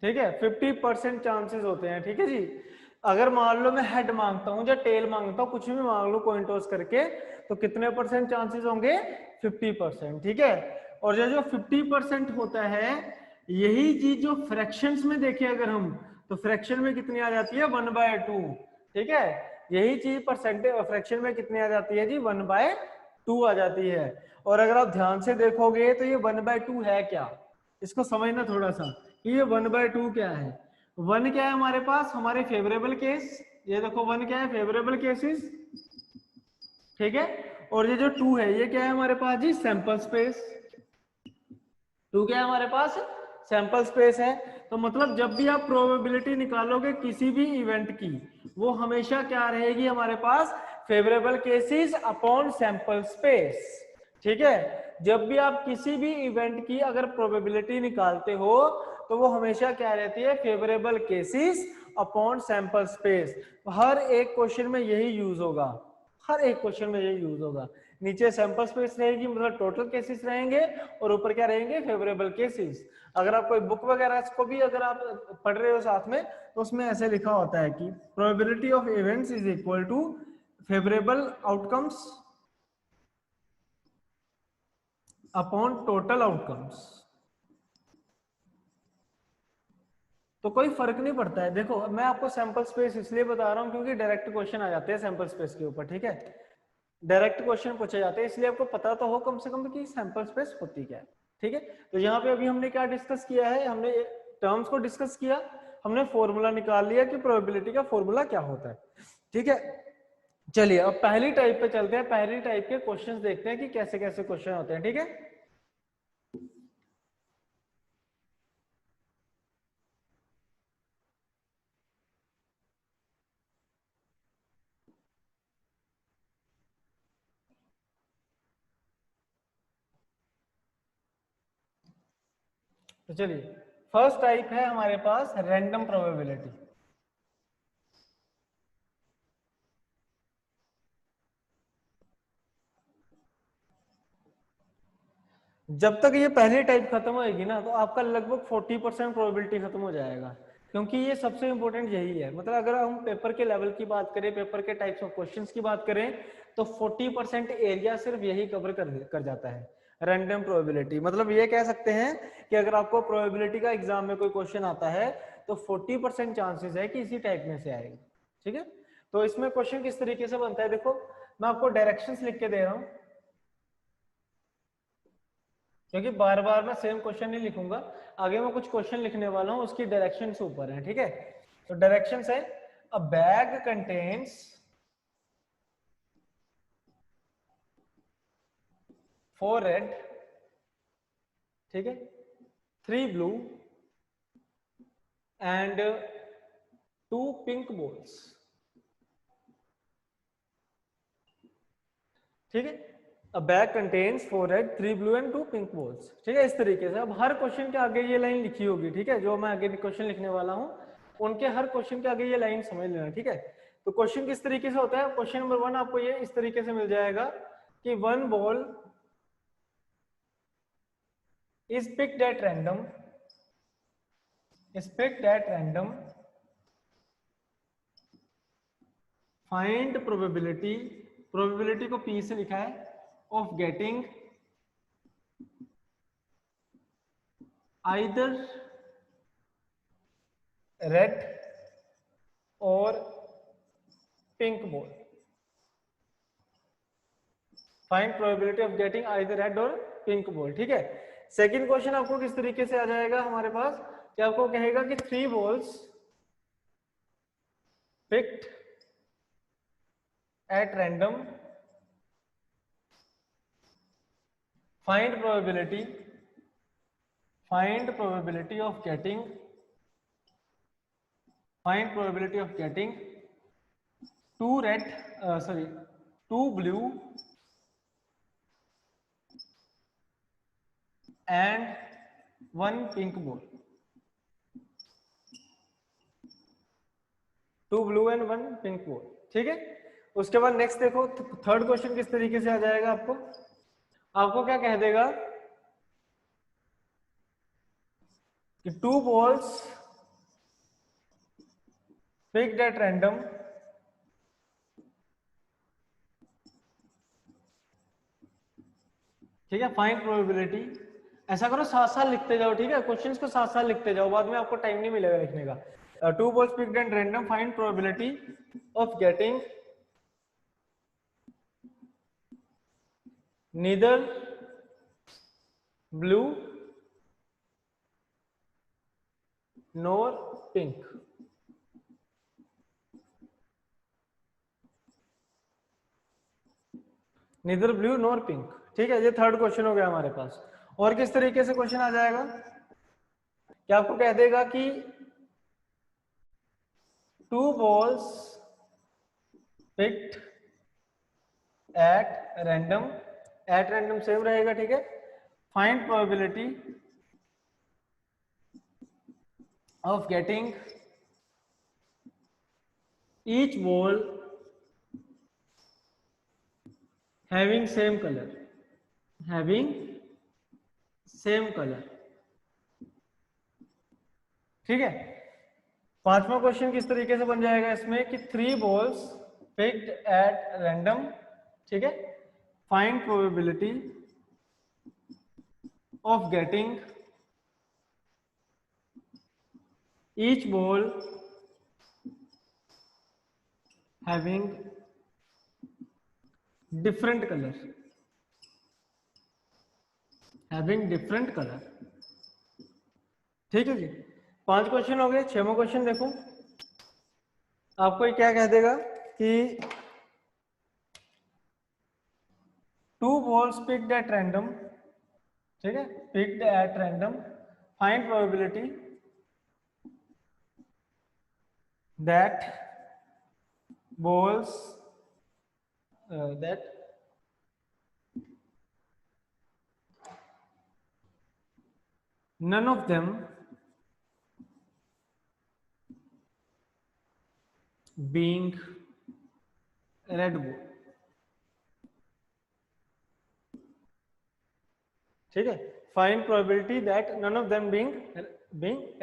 ठीक है, 50% चांसेस होते हैं, ठीक है जी। अगर मान लो मैं हेड मांगता हूं या टेल मांगता हूं, कुछ भी मांग लो कॉइन टॉस करके, तो कितने परसेंट चांसेस होंगे, 50%, ठीक है। और ये जो 50% होता है, यही चीज जो फ्रैक्शंस में देखे अगर हम, तो फ्रैक्शन में कितनी आ जाती है, 1/2, ठीक है। यही चीज परसेंटेज फ्रैक्शन में कितनी आ जाती है जी, 1/2 आ जाती है। और अगर आप ध्यान से देखोगे तो ये 1/2 है क्या, इसको समझना थोड़ा सा कि ये 1/2 क्या है। 1 क्या है हमारे पास, हमारे फेवरेबल केस, ये देखो 1 क्या है, फेवरेबल केसेस, ठीक है। और ये जो 2 है ये क्या है हमारे पास जी, सैंपल स्पेस। 2 क्या है हमारे पास, सैंपल स्पेस है। तो मतलब जब भी आप प्रोबेबिलिटी निकालोगे किसी भी इवेंट की, वो हमेशा क्या रहेगी हमारे पास, favourable cases upon sample space, ठीक है। जब भी आप किसी भी इवेंट की अगर प्रोबेबिलिटी निकालते हो तो वो हमेशा क्या रहती है, favourable cases upon sample space. हर एक क्वेश्चन में यही यूज होगा, हर एक क्वेश्चन में यही यूज होगा। नीचे सैंपल स्पेस रहेगी, मतलब टोटल केसेस रहेंगे, और ऊपर क्या रहेंगे, फेवरेबल केसेस। अगर आप कोई बुक वगैरह को भी अगर आप पढ़ रहे हो साथ में, तो उसमें ऐसे लिखा होता है कि probability of events is equal to favourable outcomes upon total outcomes. तो कोई फर्क नहीं पड़ता है। देखो मैं आपको सैंपल स्पेस इसलिए बता रहा हूं क्योंकि डायरेक्ट क्वेश्चन आ जाते हैं सैंपल स्पेस के ऊपर, ठीक है। डायरेक्ट क्वेश्चन पूछे जाते हैं, इसलिए आपको पता तो हो कम से कम कि सैंपल स्पेस होती क्या है, ठीक है। तो यहाँ पे अभी हमने क्या डिस्कस किया है, हमने टर्म्स को डिस्कस किया, हमने फॉर्मूला निकाल लिया कि प्रोबेबिलिटी का फॉर्मूला क्या होता है, ठीक है। चलिए अब पहली टाइप पे चलते हैं, पहली टाइप के क्वेश्चंस देखते हैं कि कैसे कैसे क्वेश्चन होते हैं, ठीक है। तो चलिए फर्स्ट टाइप है हमारे पास रैंडम प्रोबेबिलिटी। जब तक ये पहली टाइप खत्म होएगी ना, तो आपका लगभग 40% प्रोबेबिलिटी खत्म हो जाएगा, क्योंकि ये सबसे इंपॉर्टेंट यही है। मतलब अगर हम पेपर के लेवल की बात करें, पेपर के टाइप्स ऑफ क्वेश्चंस की बात करें, तो 40% एरिया सिर्फ यही कवर कर जाता है, रैंडम प्रोबेबिलिटी। मतलब ये कह सकते हैं कि अगर आपको प्रोबेबिलिटी का एग्जाम में कोई क्वेश्चन आता है, तो 40% चांसेस है कि इसी टाइप में से आएगा। ठीक है, तो इसमें क्वेश्चन किस तरीके से बनता है, देखो मैं आपको डायरेक्शंस लिख के दे रहा हूं, क्योंकि बार बार मैं सेम क्वेश्चन नहीं लिखूंगा, आगे मैं कुछ क्वेश्चन लिखने वाला हूं, उसकी डायरेक्शन से ऊपर है। ठीक है, तो डायरेक्शंस है, अ बैग कंटेन्स 4 रेड, ठीक है, 3 ब्लू एंड 2 पिंक बॉल्स। ठीक है, अ bag contains 4 red 3 blue and 2 pink balls. ठीक है, इस तरीके से अब हर क्वेश्चन के आगे ये लाइन लिखी होगी। ठीक है, जो मैं आगे क्वेश्चन लिखने वाला हूं, उनके हर क्वेश्चन के आगे ये लाइन समझ लेना। ठीक है, तो क्वेश्चन किस तरीके से होता है, क्वेश्चन नंबर 1 आपको ये इस तरीके से मिल जाएगा कि 1 ball is picked at random, is picked at random, find probability, probability को P से लिखा है, of getting either red or pink ball, find probability of getting either red or pink ball। ठीक है, सेकंड क्वेश्चन आपको किस तरीके से आ जाएगा हमारे पास, कि आपको कहेगा कि 3 balls picked at random, find probability of getting, find probability of getting 2 red, sorry 2 blue and 1 pink ball, 2 blue and 1 pink ball। ठीक है, उसके बाद नेक्स्ट देखो, थर्ड क्वेश्चन किस तरीके से आ जाएगा, आपको आपको क्या कह देगा कि 2 balls picked at random, ठीक है, फाइंड प्रोबेबिलिटी। ऐसा करो साथ साथ लिखते जाओ, ठीक है, क्वेश्चंस को साथ साथ लिखते जाओ, बाद में आपको टाइम नहीं मिलेगा लिखने का। 2 balls picked at random, find probability of getting neither blue nor pink। Neither blue nor pink. ठीक है, ये थर्ड क्वेश्चन हो गया हमारे पास। और किस तरीके से क्वेश्चन आ जाएगा, क्या आपको कह देगा कि 2 balls picked at random, at random same रहेगा। ठीक है, find probability of getting each ball having same color, having same color। ठीक है, पांचवा क्वेश्चन किस तरीके से बन जाएगा इसमें कि 3 balls picked at random, ठीक है, find probability of getting each ball having different color, having different color। ठीक है जी, 5 क्वेश्चन हो गए। 6वां क्वेश्चन देखो, आपको ये क्या कह देगा कि 2 balls picked at random, ठीक है, picked at random, find probability that balls that none of them being red ball। ठीक है, find probability that none of them being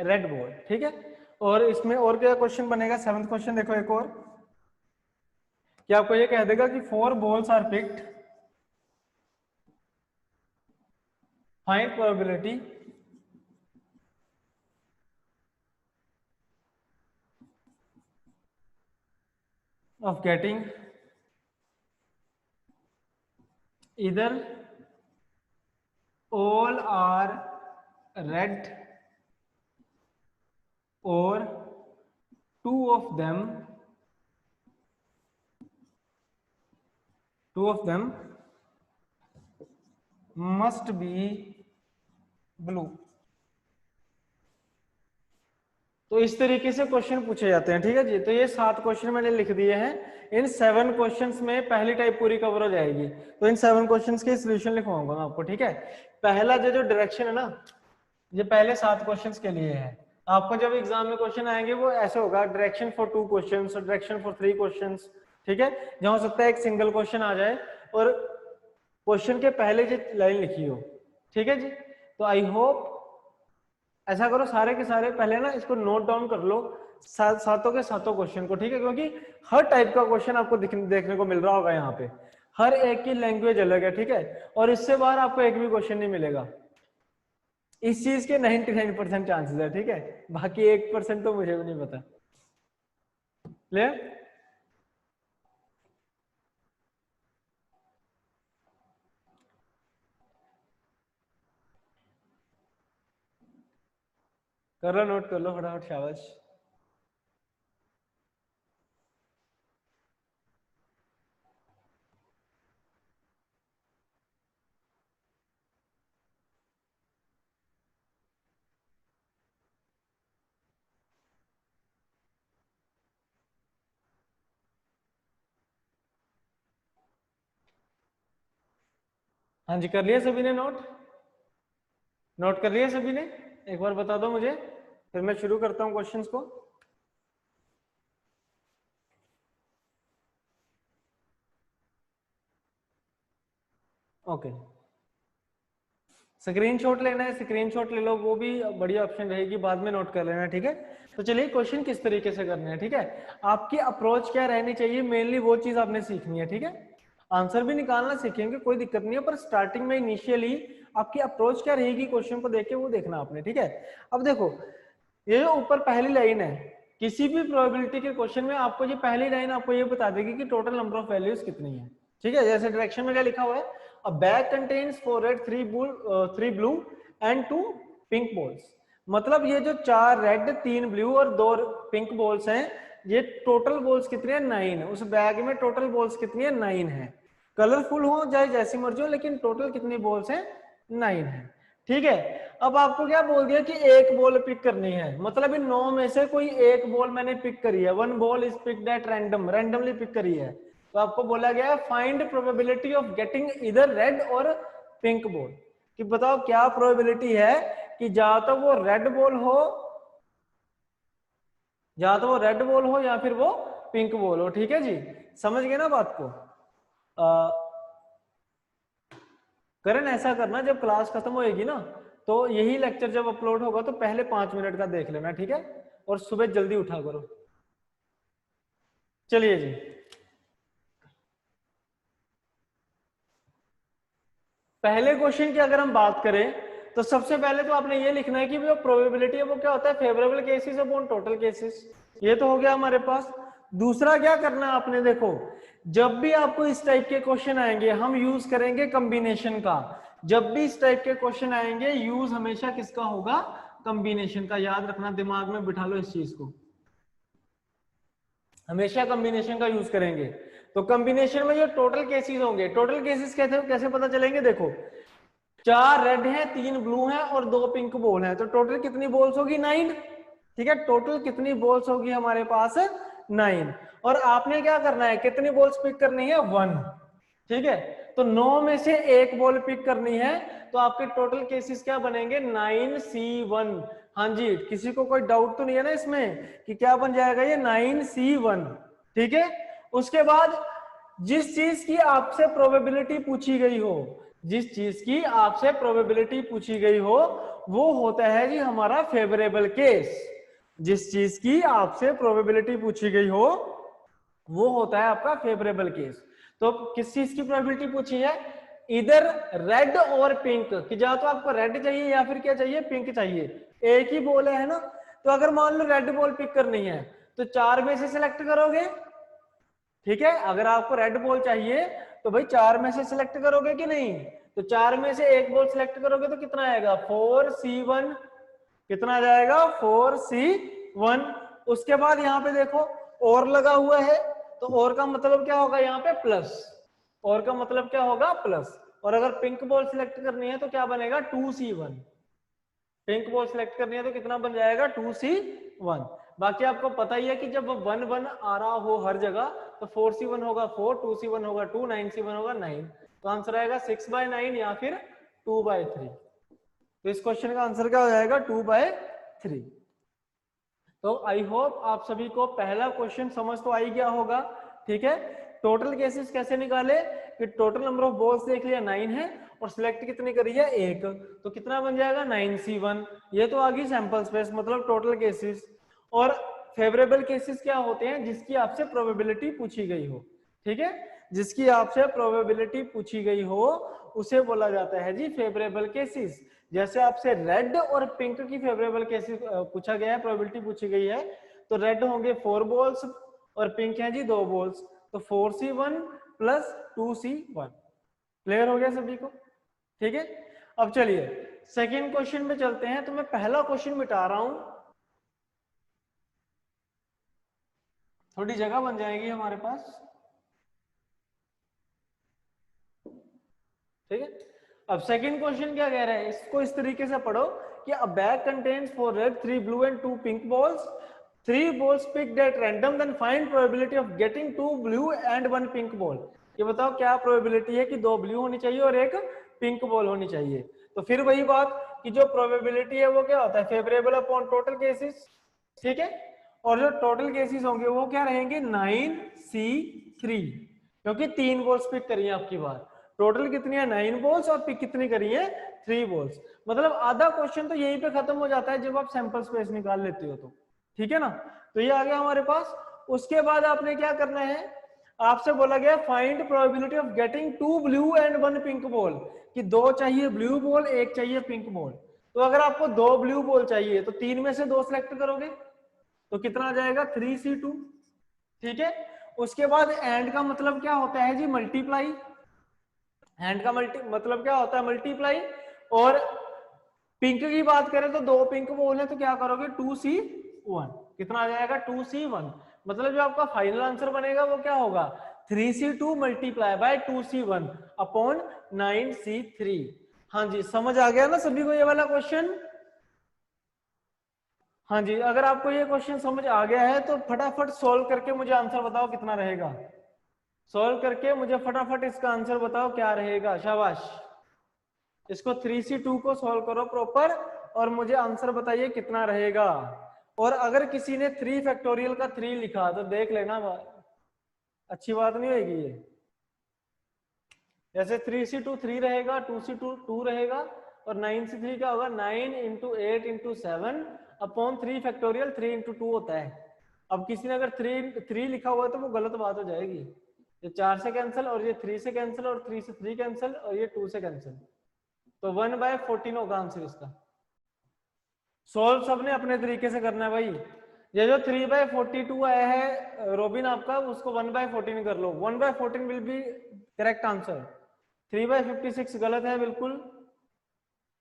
red ball. ठीक है, और इसमें और क्या क्वेश्चन बनेगा, 7th क्वेश्चन देखो एक और, कि आपको ये कह देगा कि 4 balls are picked, find probability of getting either all are red or two of them must be blue। तो इस तरीके से क्वेश्चन पूछे जाते हैं। ठीक है जी, तो ये 7 क्वेश्चन मैंने लिख दिए हैं। इन 7 क्वेश्चंस में पहली टाइप पूरी कवर हो जाएगी, तो इन 7 क्वेश्चंस के सॉल्यूशन लिखवाऊंगा मैं आपको। ठीक है, पहला जो डायरेक्शन है ना, ये पहले 7 क्वेश्चंस के लिए है। आपको जब एग्जाम में क्वेश्चन आएंगे वो ऐसे होगा, डायरेक्शन फॉर 2 क्वेश्चंस और डायरेक्शन फॉर 3 क्वेश्चंस। ठीक है, जहां हो सकता है एक सिंगल क्वेश्चन आ जाए और क्वेश्चन के पहले जो लाइन लिखी हो। ठीक है जी, तो आई होप ऐसा करो, सारे के सारे पहले ना इसको नोट डाउन कर लो, सातों के सातों क्वेश्चन को। ठीक है, क्योंकि हर टाइप का क्वेश्चन आपको देखने को मिल रहा होगा यहाँ पे, हर एक की लैंग्वेज अलग है। ठीक है, और इससे बाहर आपको एक भी क्वेश्चन नहीं मिलेगा। इस चीज के 99% चांसेस है। ठीक है, बाकी 1% तो मुझे भी नहीं पता। क्लियर? कर लो, नोट कर लो फटाफट, शाबाश। हाँ जी, कर लिया सभी ने नोट? नोट कर लिया सभी ने? एक बार बता दो मुझे, फिर मैं शुरू करता हूँ क्वेश्चंस को। ओके, स्क्रीनशॉट लेना है, स्क्रीनशॉट ले लो, वो भी बढ़िया ऑप्शन रहेगी, बाद में नोट कर लेना। ठीक है, तो चलिए क्वेश्चन किस तरीके से करने हैं। ठीक है, आपकी अप्रोच क्या रहनी चाहिए, मेनली वो चीज आपने सीखनी है। ठीक है, आंसर भी निकालना सीखेंगे, कोई दिक्कत नहीं है, पर स्टार्टिंग में इनिशियली आपकी अप्रोच क्या रहेगी क्वेश्चन को देख के, वो देखना आपने। ठीक है, अब देखो ये जो ऊपर पहली लाइन है, किसी भी प्रोबेबिलिटी के क्वेश्चन में आपको ये पहली लाइन आपको ये बता देगी कि टोटल नंबर ऑफ वैल्यूज कितनी है। ठीक है, जैसे डायरेक्शन में क्या लिखा हुआ है, अ bag contains 4 red 3 blue and 2 pink balls. मतलब ये जो 4 रेड 3 ब्लू और 2 पिंक बॉल्स हैं, ये टोटल बॉल्स कितनी है, 9 है। उस बैग में टोटल बॉल्स कितनी है, 9 है। कलरफुल हो चाहे जैसी मर्जी हो, लेकिन टोटल कितनी बॉल्स हैं, 9 है। ठीक है, अब आपको क्या बोल दिया कि एक बॉल पिक करनी है, मतलब इन 9 में से कोई एक बॉल मैंने पिक करी है, 1 ball is picked at random, randomly pick करी है। तो आपको बोला गया find probability of getting either red और पिंक बॉल, कि बताओ क्या प्रोबेबिलिटी है कि या तो वो रेड बॉल हो, या फिर वो पिंक बॉल हो। ठीक है जी, समझ गए ना बात को? करण ऐसा करना, जब क्लास खत्म होएगी ना, तो यही लेक्चर जब अपलोड होगा तो पहले 5 मिनट का देख लेना। ठीक है, और सुबह जल्दी उठा करो। चलिए जी, पहले क्वेश्चन की अगर हम बात करें तो सबसे पहले तो आपने ये लिखना है कि जो प्रोबेबिलिटी है वो क्या होता है, favourable cases upon total cases. ये तो हो गया हमारे पास। दूसरा क्या करना है आपने, देखो जब भी आपको इस टाइप के क्वेश्चन आएंगे हम यूज करेंगे कॉम्बिनेशन का। जब भी इस टाइप के क्वेश्चन आएंगे यूज हमेशा किसका होगा, कॉम्बिनेशन का। याद रखना, दिमाग में बिठा लो इस चीज को, हमेशा कॉम्बिनेशन का यूज करेंगे। तो कॉम्बिनेशन में जो टोटल केसेस होंगे, टोटल केसेस कैसे पता चलेंगे, देखो 4 रेड है 3 ब्लू है और 2 पिंक बॉल है, तो टोटल कितनी बॉल्स होगी, 9। ठीक है, टोटल कितनी बॉल्स होगी हमारे पास, 9। और आपने क्या करना है, कितनी बॉल्स पिक करनी है, 1। ठीक है, तो 9 में से एक बॉल पिक करनी है, तो आपके टोटल केसेस क्या बनेंगे, 9C1। हाँ जी, किसी को कोई डाउट तो नहीं है ना इसमें कि क्या बन जाएगा ये, 9C1। ठीक है, उसके बाद जिस चीज की आपसे प्रोबेबिलिटी पूछी गई हो, जिस चीज की आपसे प्रोबेबिलिटी पूछी गई हो वो होता है जी हमारा फेवरेबल केस। जिस चीज की आपसे प्रोबेबिलिटी पूछी गई हो वो होता है आपका फेवरेबल केस। तो किस चीज की प्रोबेबिलिटी पूछी है? इधर रेड और पिंक कि या तो आपको रेड चाहिए या फिर क्या चाहिए, पिंक चाहिए। एक ही बॉल है ना, तो अगर मान लो रेड बॉल पिक करनी है तो 4 में से सिलेक्ट करोगे, ठीक है। अगर आपको रेड बॉल चाहिए तो भाई 4 में से सिलेक्ट करोगे कि नहीं? तो 4 में से एक बॉल सिलेक्ट करोगे तो कितना आएगा 4C1, कितना आ जाएगा 4C1। उसके बाद यहाँ पे देखो और लगा हुआ है, तो और का मतलब क्या होगा यहाँ पे प्लस, और का मतलब क्या होगा प्लस। और अगर पिंक बॉल सिलेक्ट करनी है तो क्या बनेगा 2C1, पिंक बॉल सिलेक्ट करनी है तो कितना बन जाएगा 2C1। बाकी आपको पता ही है कि जब 1 1 आ रहा हो हर जगह तो 4C1 होगा 4, 2C1 होगा 2, 9C1 होगा 9। तो आंसर आएगा 6/9 या फिर 2/3। तो इस क्वेश्चन का आंसर क्या हो जाएगा 2/3। तो आई होप आप सभी को पहला क्वेश्चन समझ तो आ ही गया होगा, ठीक है। टोटल केसेस कैसे निकाले कि टोटल नंबर ऑफ बॉल्स देख लिया 9 है और सिलेक्ट कितनी करी है 1, तो कितना बन जाएगा 9C1। ये तो आ गई सैंपल स्पेस मतलब टोटल केसेस। और फेवरेबल केसेस क्या होते हैं? जिसकी आपसे प्रोबेबिलिटी पूछी गई हो, ठीक है। जिसकी आपसे प्रोबेबिलिटी पूछी गई हो उसे बोला जाता है जी फेवरेबल केसेस। जैसे आपसे रेड और पिंक की फेवरेबल केसेस पूछा गया है, प्रोबेबिलिटी पूछी गई है, तो रेड होंगे 4 बॉल्स और पिंक है जी 2 बॉल्स, तो 4C1 प्लस 2C1। क्लियर हो गया सभी को? ठीक है। अब चलिए सेकेंड क्वेश्चन में चलते हैं। तो मैं पहला क्वेश्चन मिटा रहा हूं, थोड़ी जगह बन जाएगी हमारे पास, ठीक है। अब सेकंड क्वेश्चन क्या कह रहा है, इसको इस तरीके से पढ़ो कि अ bag contains 4 red 3 blue and 2 pink balls, 3 balls picked at random, then find probability of getting 2 blue and 1 pink ball। ये बताओ क्या प्रोबेबिलिटी है कि 2 ब्लू होनी चाहिए और एक पिंक बॉल होनी चाहिए। तो फिर वही बात कि जो प्रोबेबिलिटी है वो क्या होता है फेवरेबल अपॉन टोटल केसेस, ठीक है। और जो टोटल केसेस होंगे वो क्या रहेंगे 9C3, क्योंकि 3 बॉल्स पिक करी है आपकी बार। टोटल कितनी है 9 बॉल्स और पिक कितनी करी है 3 बॉल्स। मतलब आधा क्वेश्चन तो यहीं पे खत्म हो जाता है जब आप सैंपल स्पेस निकाल लेते हो तो, ठीक है ना। तो ये आ गया हमारे पास। उसके बाद आपने क्या करना है, आपसे बोला गया find probability of getting 2 blue and 1 pink ball, कि 2 चाहिए ब्लू बॉल 1 चाहिए पिंक बॉल। तो अगर आपको 2 ब्लू बॉल चाहिए तो 3 में से 2 सिलेक्ट करोगे तो कितना आ जाएगा 3C2, ठीक है। उसके बाद एंड का मतलब क्या होता है जी मल्टीप्लाई, एंड का मतलब क्या होता है मल्टीप्लाई। और पिंक की बात करें तो 2 पिंक बॉल है तो क्या करोगे 2C1, कितना आ जाएगा 2C1। मतलब जो आपका फाइनल आंसर बनेगा वो क्या होगा 3C2 multiply by 2C1 upon 9C3। हाँ जी समझ आ गया ना सभी को ये वाला क्वेश्चन? हाँ जी, अगर आपको ये क्वेश्चन समझ आ गया है तो फटाफट सॉल्व करके मुझे आंसर बताओ कितना रहेगा। सॉल्व करके मुझे फटाफट इसका आंसर बताओ क्या रहेगा। शाबाश, इसको 3C2 को सॉल्व करो प्रॉपर और मुझे आंसर बताइए कितना रहेगा। और अगर किसी ने 3 फैक्टोरियल का 3 लिखा तो देख लेना, अच्छी बात नहीं होगी ये। जैसे 3C2 3 रहेगा, 2C2 2 रहेगा और 9C3 क्या होगा 9 into 8 into 7 upon 3 factorial 3 into 2 होता है। अब किसी ने अगर 3 लिखा हुआ है तो वो गलत बात हो जाएगी। ये 4 से कैंसिल और ये 3 से कैंसिल और 3 से 3 कैंसिल और ये 2 से कैंसिल, तो 1/14 होगा आंसर इसका। सोल्व सबने अपने तरीके से करना है भाई। ये जो 3/42 आया है रोबिन आपका, उसको 1/14 कर लो। 1/14 विल बी करेक्ट आंसर। 3/56 गलत है बिल्कुल,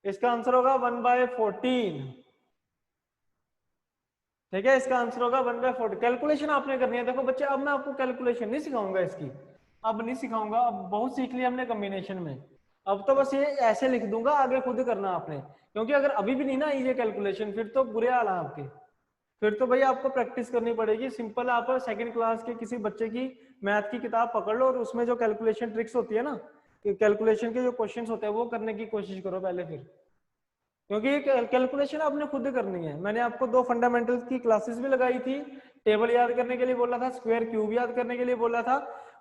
इसका आंसर होगा 1/14, ठीक है। इसका आंसर होगा 1/14। कैलकुलेशन आपने करनी है। देखो बच्चे अब मैं आपको कैलकुलेशन नहीं सिखाऊंगा इसकी, अब नहीं सिखाऊंगा, अब बहुत सीख लिया हमने कॉम्बिनेशन में। अब तो बस ये ऐसे लिख दूंगा, आगे खुद करना आपने, क्योंकि अगर अभी भी नहीं ना ये कैलकुलेशन फिर तो बुरे हाल है आपके। फिर तो भाई आपको प्रैक्टिस करनी पड़ेगी। सिंपल आप सेकंड क्लास के किसी बच्चे की मैथ की किताब पकड़ लो और उसमें जो कैलकुलेशन ट्रिक्स होती है ना, कैलकुलेशन के जो क्वेश्चंस होते हैं वो करने की कोशिश करो पहले, फिर क्योंकि कैलकुलेशन आपने खुद करनी है। मैंने आपको 2 फंडामेंटल्स की क्लासेस भी लगाई थी, टेबल याद करने के लिए बोला था, स्क्वायर क्यूब याद करने के लिए बोला था।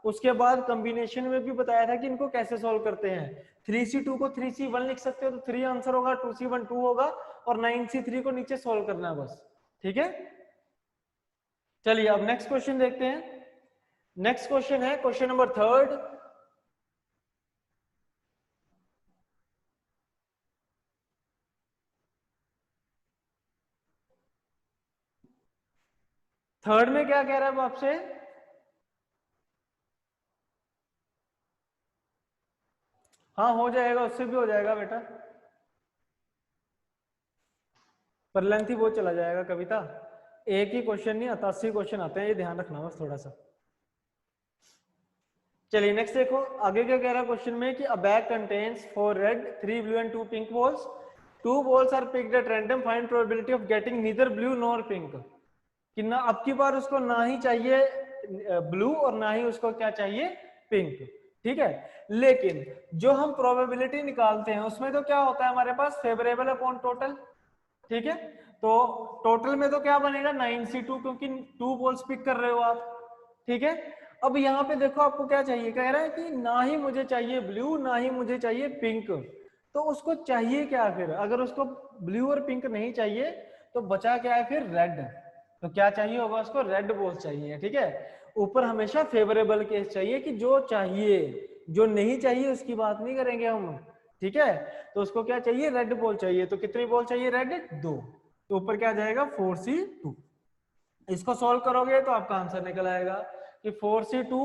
उसके बाद कॉम्बिनेशन में भी बताया था कि इनको कैसे सॉल्व करते हैं। 3C2 को 3C1 लिख सकते हो तो 3 आंसर होगा, 2C1 2 होगा और 9C3 को नीचे सॉल्व करना है बस। ठीक है, चलिए अब नेक्स्ट क्वेश्चन देखते हैं। नेक्स्ट क्वेश्चन है क्वेश्चन नंबर 3। थर्ड में क्या कह रहा है वो आपसे? हाँ हो जाएगा, उससे भी हो जाएगा बेटा, पर लेंथ ही बहुत चला जाएगा कविता। एक ही क्वेश्चन नहीं आता, 80 क्वेश्चन आते हैं, ये ध्यान रखना बस थोड़ा सा। चलिए नेक्स्ट देखो आगे क्या कह रहा है क्वेश्चन में कि अ bag contains 4 red 3 blue and 2 pink balls, 2 balls are picked at random, find probability of getting neither blue nor pink। कि ना अब की बार उसको ना ही चाहिए ब्लू और ना ही उसको क्या चाहिए, पिंक। ठीक है, लेकिन जो हम प्रोबेबिलिटी निकालते हैं उसमें तो क्या होता है हमारे पास, फेवरेबल अपॉन टोटल। ठीक है, तो टोटल में तो क्या बनेगा 9C2, क्योंकि 2 बॉल्स पिक कर रहे हो आप। ठीक है, अब यहाँ पे देखो आपको क्या चाहिए, कह रहा है कि ना ही मुझे चाहिए ब्लू ना ही मुझे चाहिए पिंक, तो उसको चाहिए क्या फिर? अगर उसको ब्लू और पिंक नहीं चाहिए तो बचा क्या है फिर, रेड। तो क्या चाहिए होगा उसको, रेड बॉल्स चाहिए। ठीक है, ऊपर हमेशा फेवरेबल केस चाहिए कि जो चाहिए, जो नहीं चाहिए उसकी बात नहीं करेंगे हम। ठीक है, तो उसको क्या चाहिए, रेड बॉल चाहिए। तो कितनी बॉल चाहिए, रेड 2। तो ऊपर क्या जाएगा 4C2। इसको सॉल्व करोगे तो आपका आंसर निकल आएगा कि 4C2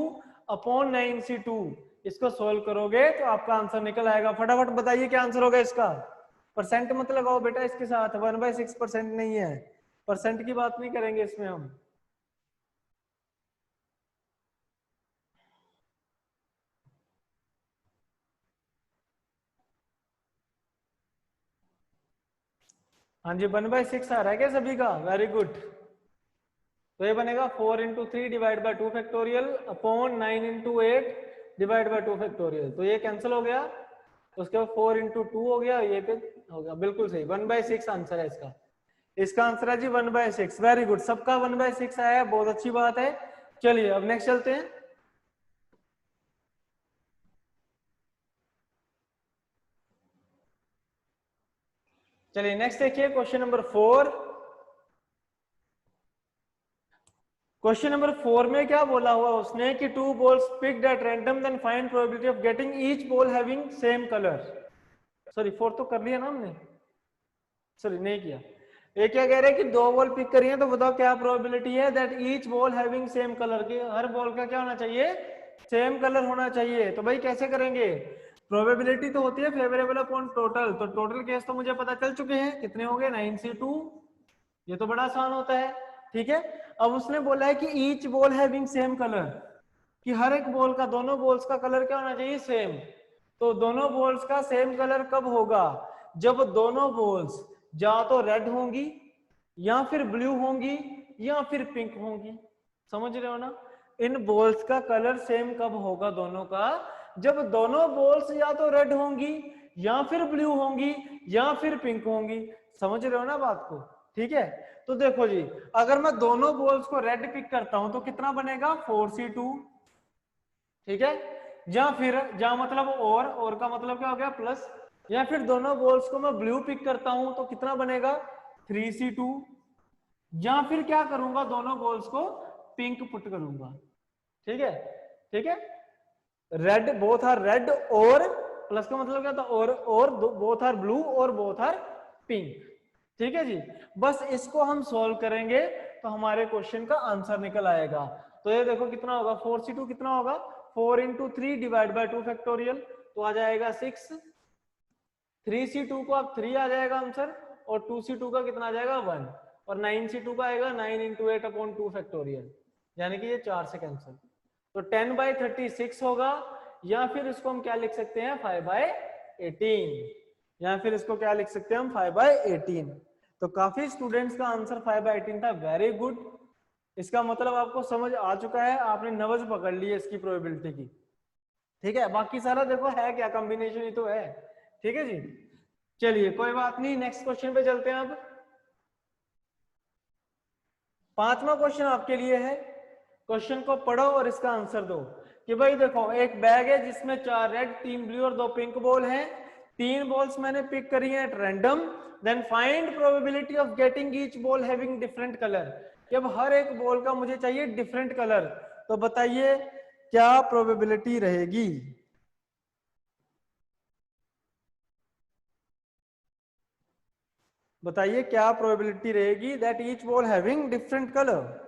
अपॉन 9C2। इसको सॉल्व करोगे तो आपका आंसर निकल आएगा। फटाफट बताइए क्या आंसर होगा इसका। परसेंट मत लगाओ बेटा इसके साथ, 1/6% नहीं है, परसेंट की बात नहीं करेंगे इसमें हम। हाँ जी, 1/6 आ रहा है क्या सभी का? Very good. तो ये बनेगा 4 × 3 divide by 2 factorial upon 9 × 8 divide by 2 factorial. तो ये कैंसिल हो गया, उसके बाद 4 × 2 हो गया, ये पे हो गया, बिल्कुल सही, 1/6 आंसर है इसका। इसका आंसर है जी 1/6। वेरी गुड, सबका 1/6 आया है, बहुत अच्छी बात है। चलिए अब नेक्स्ट चलते हैं। चलिए नेक्स्ट देखिए क्वेश्चन नंबर 4। क्वेश्चन नंबर 4 में क्या बोला हुआ उसने कि 2 balls picked at random then find probability of getting each ball having same color। Sorry 4 तो कर लिया ना हमने, सॉरी नहीं किया। ये क्या कह रहे हैं कि 2 बॉल पिक करी है, तो बताओ क्या प्रोबेबिलिटी है that each ball having same colour, की हर बॉल का क्या होना चाहिए, सेम कलर होना चाहिए। तो भाई कैसे करेंगे, प्रोबेबिलिटी तो होती है फेवरेबल अपॉन टोटल, तो टोटल केस तो मुझे पता चल चुके हैं कितने हो गए, 9C2, ये तो बड़ा आसान होता है। ठीक है, अब उसने बोला है कि each ball having same colour, कि हर एक बॉल का, दोनों बॉल्स का कलर क्या होना चाहिए, सेम। तो दोनों बॉल्स का सेम कलर कब होगा, जब दोनों बॉल्स या तो रेड होंगी या फिर ब्लू होंगी या फिर पिंक होंगी। समझ रहे हो ना, इन बॉल्स का कलर सेम कब होगा दोनों का, जब दोनों बॉल्स या तो रेड होंगी या फिर ब्लू होंगी या फिर पिंक होंगी। समझ रहे हो ना बात को? ठीक है, तो देखो जी, अगर मैं दोनों बॉल्स को रेड पिक करता हूं तो कितना बनेगा, 4C2। ठीक है, या फिर या मतलब और का मतलब क्या हो गया, प्लस। या फिर दोनों बॉल्स को मैं ब्लू पिक करता हूं तो कितना बनेगा, 3C2। या फिर क्या करूंगा, दोनों बॉल्स को पिंक पुट करूंगा। ठीक है, ठीक है, रेड, बोथ आर रेड, और प्लस का मतलब क्या था, और बोथ आर ब्लू और बोथ आर पिंक। ठीक है जी, बस इसको हम सॉल्व करेंगे तो हमारे क्वेश्चन का आंसर निकल आएगा। तो ये देखो कितना होगा, 4C2 कितना होगा, 4 × 3 डिवाइड बाय 2 फैक्टोरियल, तो आ जाएगा 6। 3C2 को अब 3 आ जाएगा आंसर, और 2C2 का कितना आ जाएगा 1, और 9C2 का आएगा 9 × 8 अपॉन 2 फैक्टोरियल, यानी कि ये 4 से कैंसिल। तो 10/36 होगा, या फिर इसको हम क्या लिख सकते हैं, 5/18, या फिर इसको क्या लिख सकते हैं हम, 5/18। तो काफी स्टूडेंट्स का आंसर 5/18 था, वेरी गुड। इसका मतलब आपको समझ आ चुका है, आपने नवज पकड़ ली है इसकी प्रोबेबिलिटी की। ठीक है, बाकी सारा देखो है क्या, कॉम्बिनेशन ही तो है। ठीक है जी, चलिए कोई बात नहीं, नेक्स्ट क्वेश्चन पे चलते हैं। अब 5वां क्वेश्चन आपके लिए है, क्वेश्चन को पढ़ो और इसका आंसर दो कि भाई देखो एक बैग है जिसमें 4 रेड 3 ब्लू और 2 पिंक बॉल हैं, 3 बॉल्स मैंने पिक करी हैं at random, then find probability of getting each ball having different colour. जब हर एक बॉल का मुझे चाहिए डिफरेंट कलर, तो बताइए क्या प्रोबेबिलिटी रहेगी। बताइए क्या प्रोबेबिलिटी रहेगी that each ball having different colour.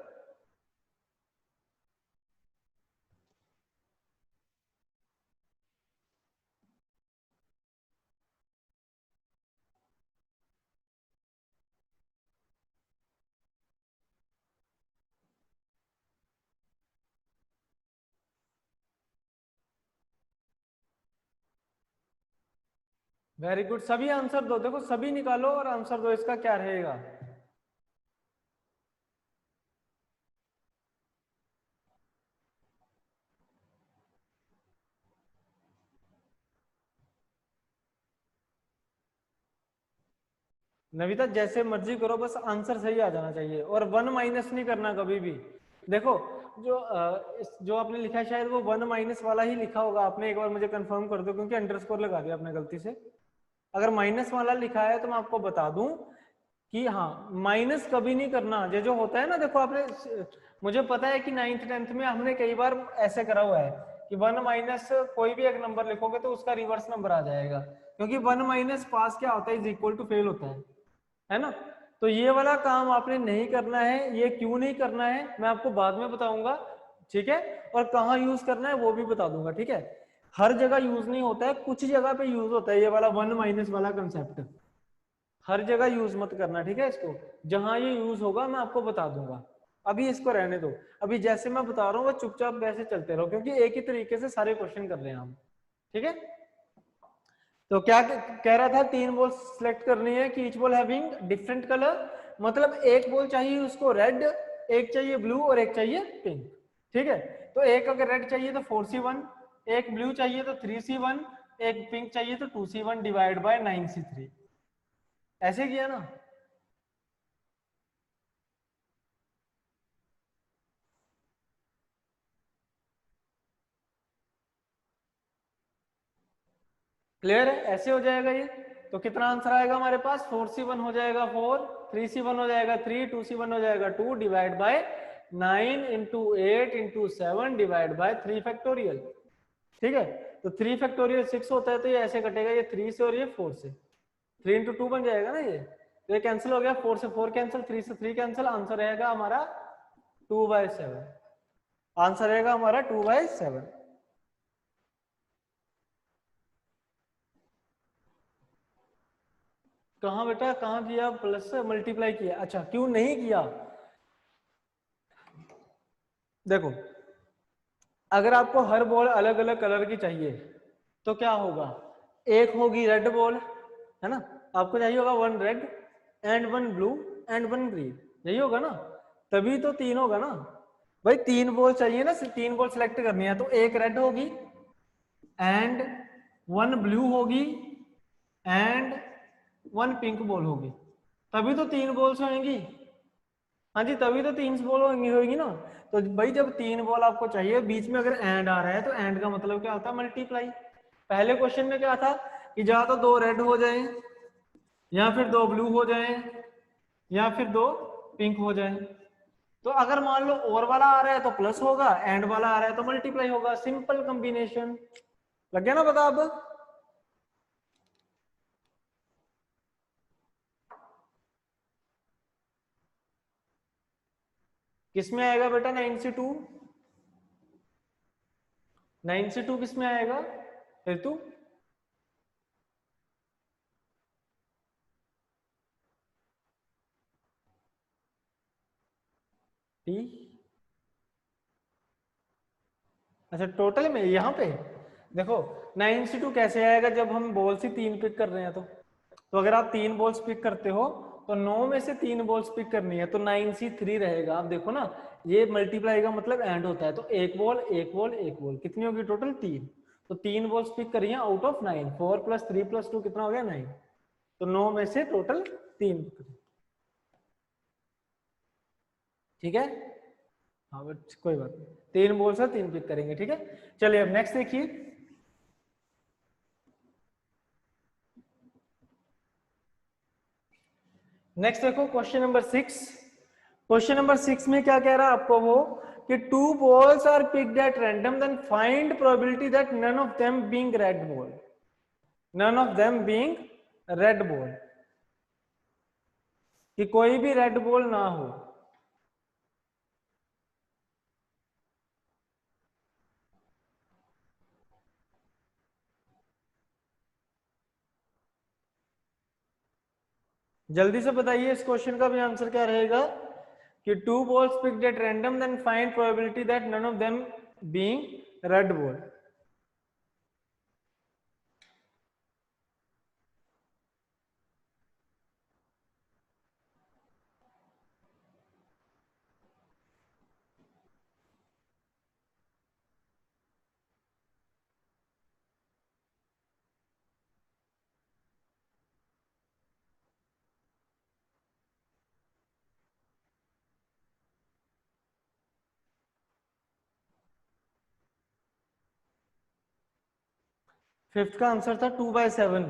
Very good, सभी आंसर दो, देखो सभी निकालो और आंसर दो, इसका क्या रहेगा। नविता जैसे मर्जी करो, बस आंसर सही आ जाना चाहिए, और 1 माइनस नहीं करना कभी भी। देखो जो आपने लिखा है शायद वो 1 माइनस वाला ही लिखा होगा आपने, एक बार मुझे कंफर्म कर दो, क्योंकि अंडरस्कोर लगा दिया आपने गलती से। अगर माइनस वाला लिखा है तो मैं आपको बता दूं कि हाँ, माइनस कभी नहीं करना। ये जो होता है ना, देखो आपने, मुझे पता है कि 9th 10th में हमने कई बार ऐसे करा हुआ है कि 1 माइनस कोई भी एक नंबर लिखोगे तो उसका रिवर्स नंबर आ जाएगा, क्योंकि 1 माइनस पास क्या होता है, इज इक्वल टू फेल होता है ना। तो ये वाला काम आपने नहीं करना है। ये क्यों नहीं करना है मैं आपको बाद में बताऊंगा, ठीक है, और कहाँ यूज करना है वो भी बता दूंगा, ठीक है। हर जगह यूज नहीं होता है, कुछ जगह पे यूज होता है ये वाला 1 माइनस वाला कंसेप्ट। हर जगह यूज मत करना, ठीक है। इसको जहां ये यूज होगा मैं आपको बता दूंगा, अभी इसको रहने दो। अभी जैसे मैं बता रहा हूँ वो चुपचाप वैसे चलते रहो, क्योंकि एक ही तरीके से सारे क्वेश्चन कर रहे हैं हम, ठीक है। तो क्या कह रहा था, 3 बॉल सिलेक्ट करनी है कि each ball having different colour, मतलब एक बॉल चाहिए उसको रेड, एक चाहिए ब्लू और एक चाहिए पिंक, ठीक है। तो एक अगर रेड चाहिए तो 4C1, एक ब्लू चाहिए तो 3C1, एक पिंक चाहिए तो 2C1 डिवाइड बाय 9C3। ऐसे किया ना। क्लियर है, ऐसे हो जाएगा ये। तो कितना आंसर आएगा हमारे पास, 4C1 हो जाएगा 4, 3C1 हो जाएगा 3, 2C1 हो जाएगा 2 divide by 9 into 8 into 7 divide by 3 factorial, ठीक है। तो 3 फैक्टोरियल 6 होता है, तो ये ऐसे कटेगा, ये 3 से और ये 4 से, 3 इंटू 2 बन जाएगा ना ये। तो ये कैंसिल हो गया, 4 से 4 कैंसिल, 3 से 3 कैंसिल, आंसर रहेगा हमारा 2/7। आंसर रहेगा हमारा 2/7। कहाँ बेटा, कहाँ किया, प्लस से मल्टीप्लाई किया, अच्छा क्यों नहीं किया। देखो अगर आपको हर बॉल अलग अलग कलर की चाहिए तो क्या होगा, एक होगी रेड बॉल, है ना, आपको चाहिए होगा 1 red and 1 blue and 1 green, यही होगा ना, तभी तो 3 होगा ना। भाई 3 बॉल चाहिए ना, 3 बॉल सिलेक्ट करनी है, तो एक रेड होगी एंड 1 ब्लू होगी एंड 1 पिंक बॉल होगी, तभी तो 3 बॉल्स होंगी। हाँ जी, तभी तो 3 बॉल होगी ना। तो भाई जब 3 बॉल आपको चाहिए, बीच में अगर एंड आ रहा है तो एंड का मतलब क्या होता है, मल्टीप्लाई। पहले क्वेश्चन में क्या था कि या तो 2 रेड हो जाए, या फिर 2 ब्लू हो जाए, या फिर 2 पिंक हो जाए। तो अगर मान लो और वाला आ रहा है तो प्लस होगा, एंड वाला आ रहा है तो मल्टीप्लाई होगा, सिंपल कॉम्बिनेशन। लग गया ना पता अब। किसमें आएगा बेटा 9C2, 9C2 किसमें आएगा ऋतु। टी, अच्छा टोटल में यहाँ पे देखो 9C2 कैसे आएगा, जब हम बॉल से 3 पिक कर रहे हैं तो अगर आप 3 बॉल्स पिक करते हो तो 9 में से 3 बॉल्स पिक करनी है, तो 9C3 रहेगा। आप देखो ना, ये मल्टीप्लाई का मतलब एंड होता है, तो एक बॉल एक बॉल एक बॉल, कितनी होगी टोटल 3। तो 3 बॉल्स पिक करिए आउट ऑफ 9, 4 + 3 + 2 कितना हो गया 9, तो 9 में से टोटल 3, ठीक है। हाँ बट कोई बात नहीं, 3 बॉल्स है 3 पिक करेंगे, ठीक है। चलिए अब नेक्स्ट देखिए। नेक्स्ट देखो क्वेश्चन नंबर 6। क्वेश्चन नंबर 6 में क्या कह रहा है आपको वो, कि 2 balls are picked at random, then find probability that none of them being red ball, none of them being red ball, कि कोई भी रेड बॉल ना हो। जल्दी से बताइए इस क्वेश्चन का भी आंसर क्या रहेगा, कि 2 balls picked at random, then find probability that none of them being red ball। Fifth का आंसर था 2/7।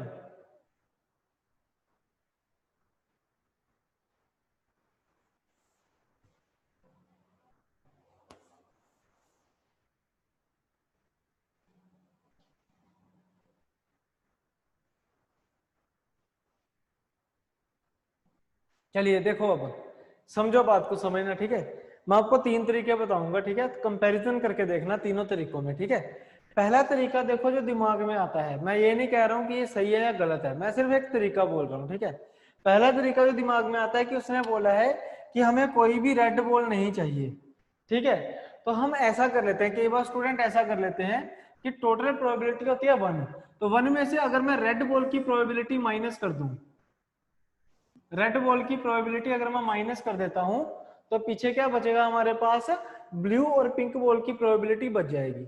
चलिए देखो अब समझो बात को, समझना, ठीक है। मैं आपको 3 तरीके बताऊंगा, ठीक है, कंपैरिजन करके देखना तीनों तरीकों में, ठीक है। पहला तरीका देखो जो दिमाग में आता है, मैं ये नहीं कह रहा हूं कि ये सही है या गलत है, मैं सिर्फ एक तरीका बोल रहा हूँ, ठीक है। पहला तरीका जो दिमाग में आता है कि उसने बोला है कि हमें कोई भी रेड बॉल नहीं चाहिए, ठीक है। तो हम ऐसा कर लेते हैं, कई बार स्टूडेंट ऐसा कर लेते हैं कि टोटल प्रोबेबिलिटी होती है 1, तो 1 में से अगर मैं रेड बॉल की प्रोबेबिलिटी माइनस कर दूं, रेड बॉल की प्रोबेबिलिटी अगर मैं माइनस कर देता हूं, तो पीछे क्या बचेगा हमारे पास, ब्लू और पिंक बॉल की प्रोबेबिलिटी बच जाएगी,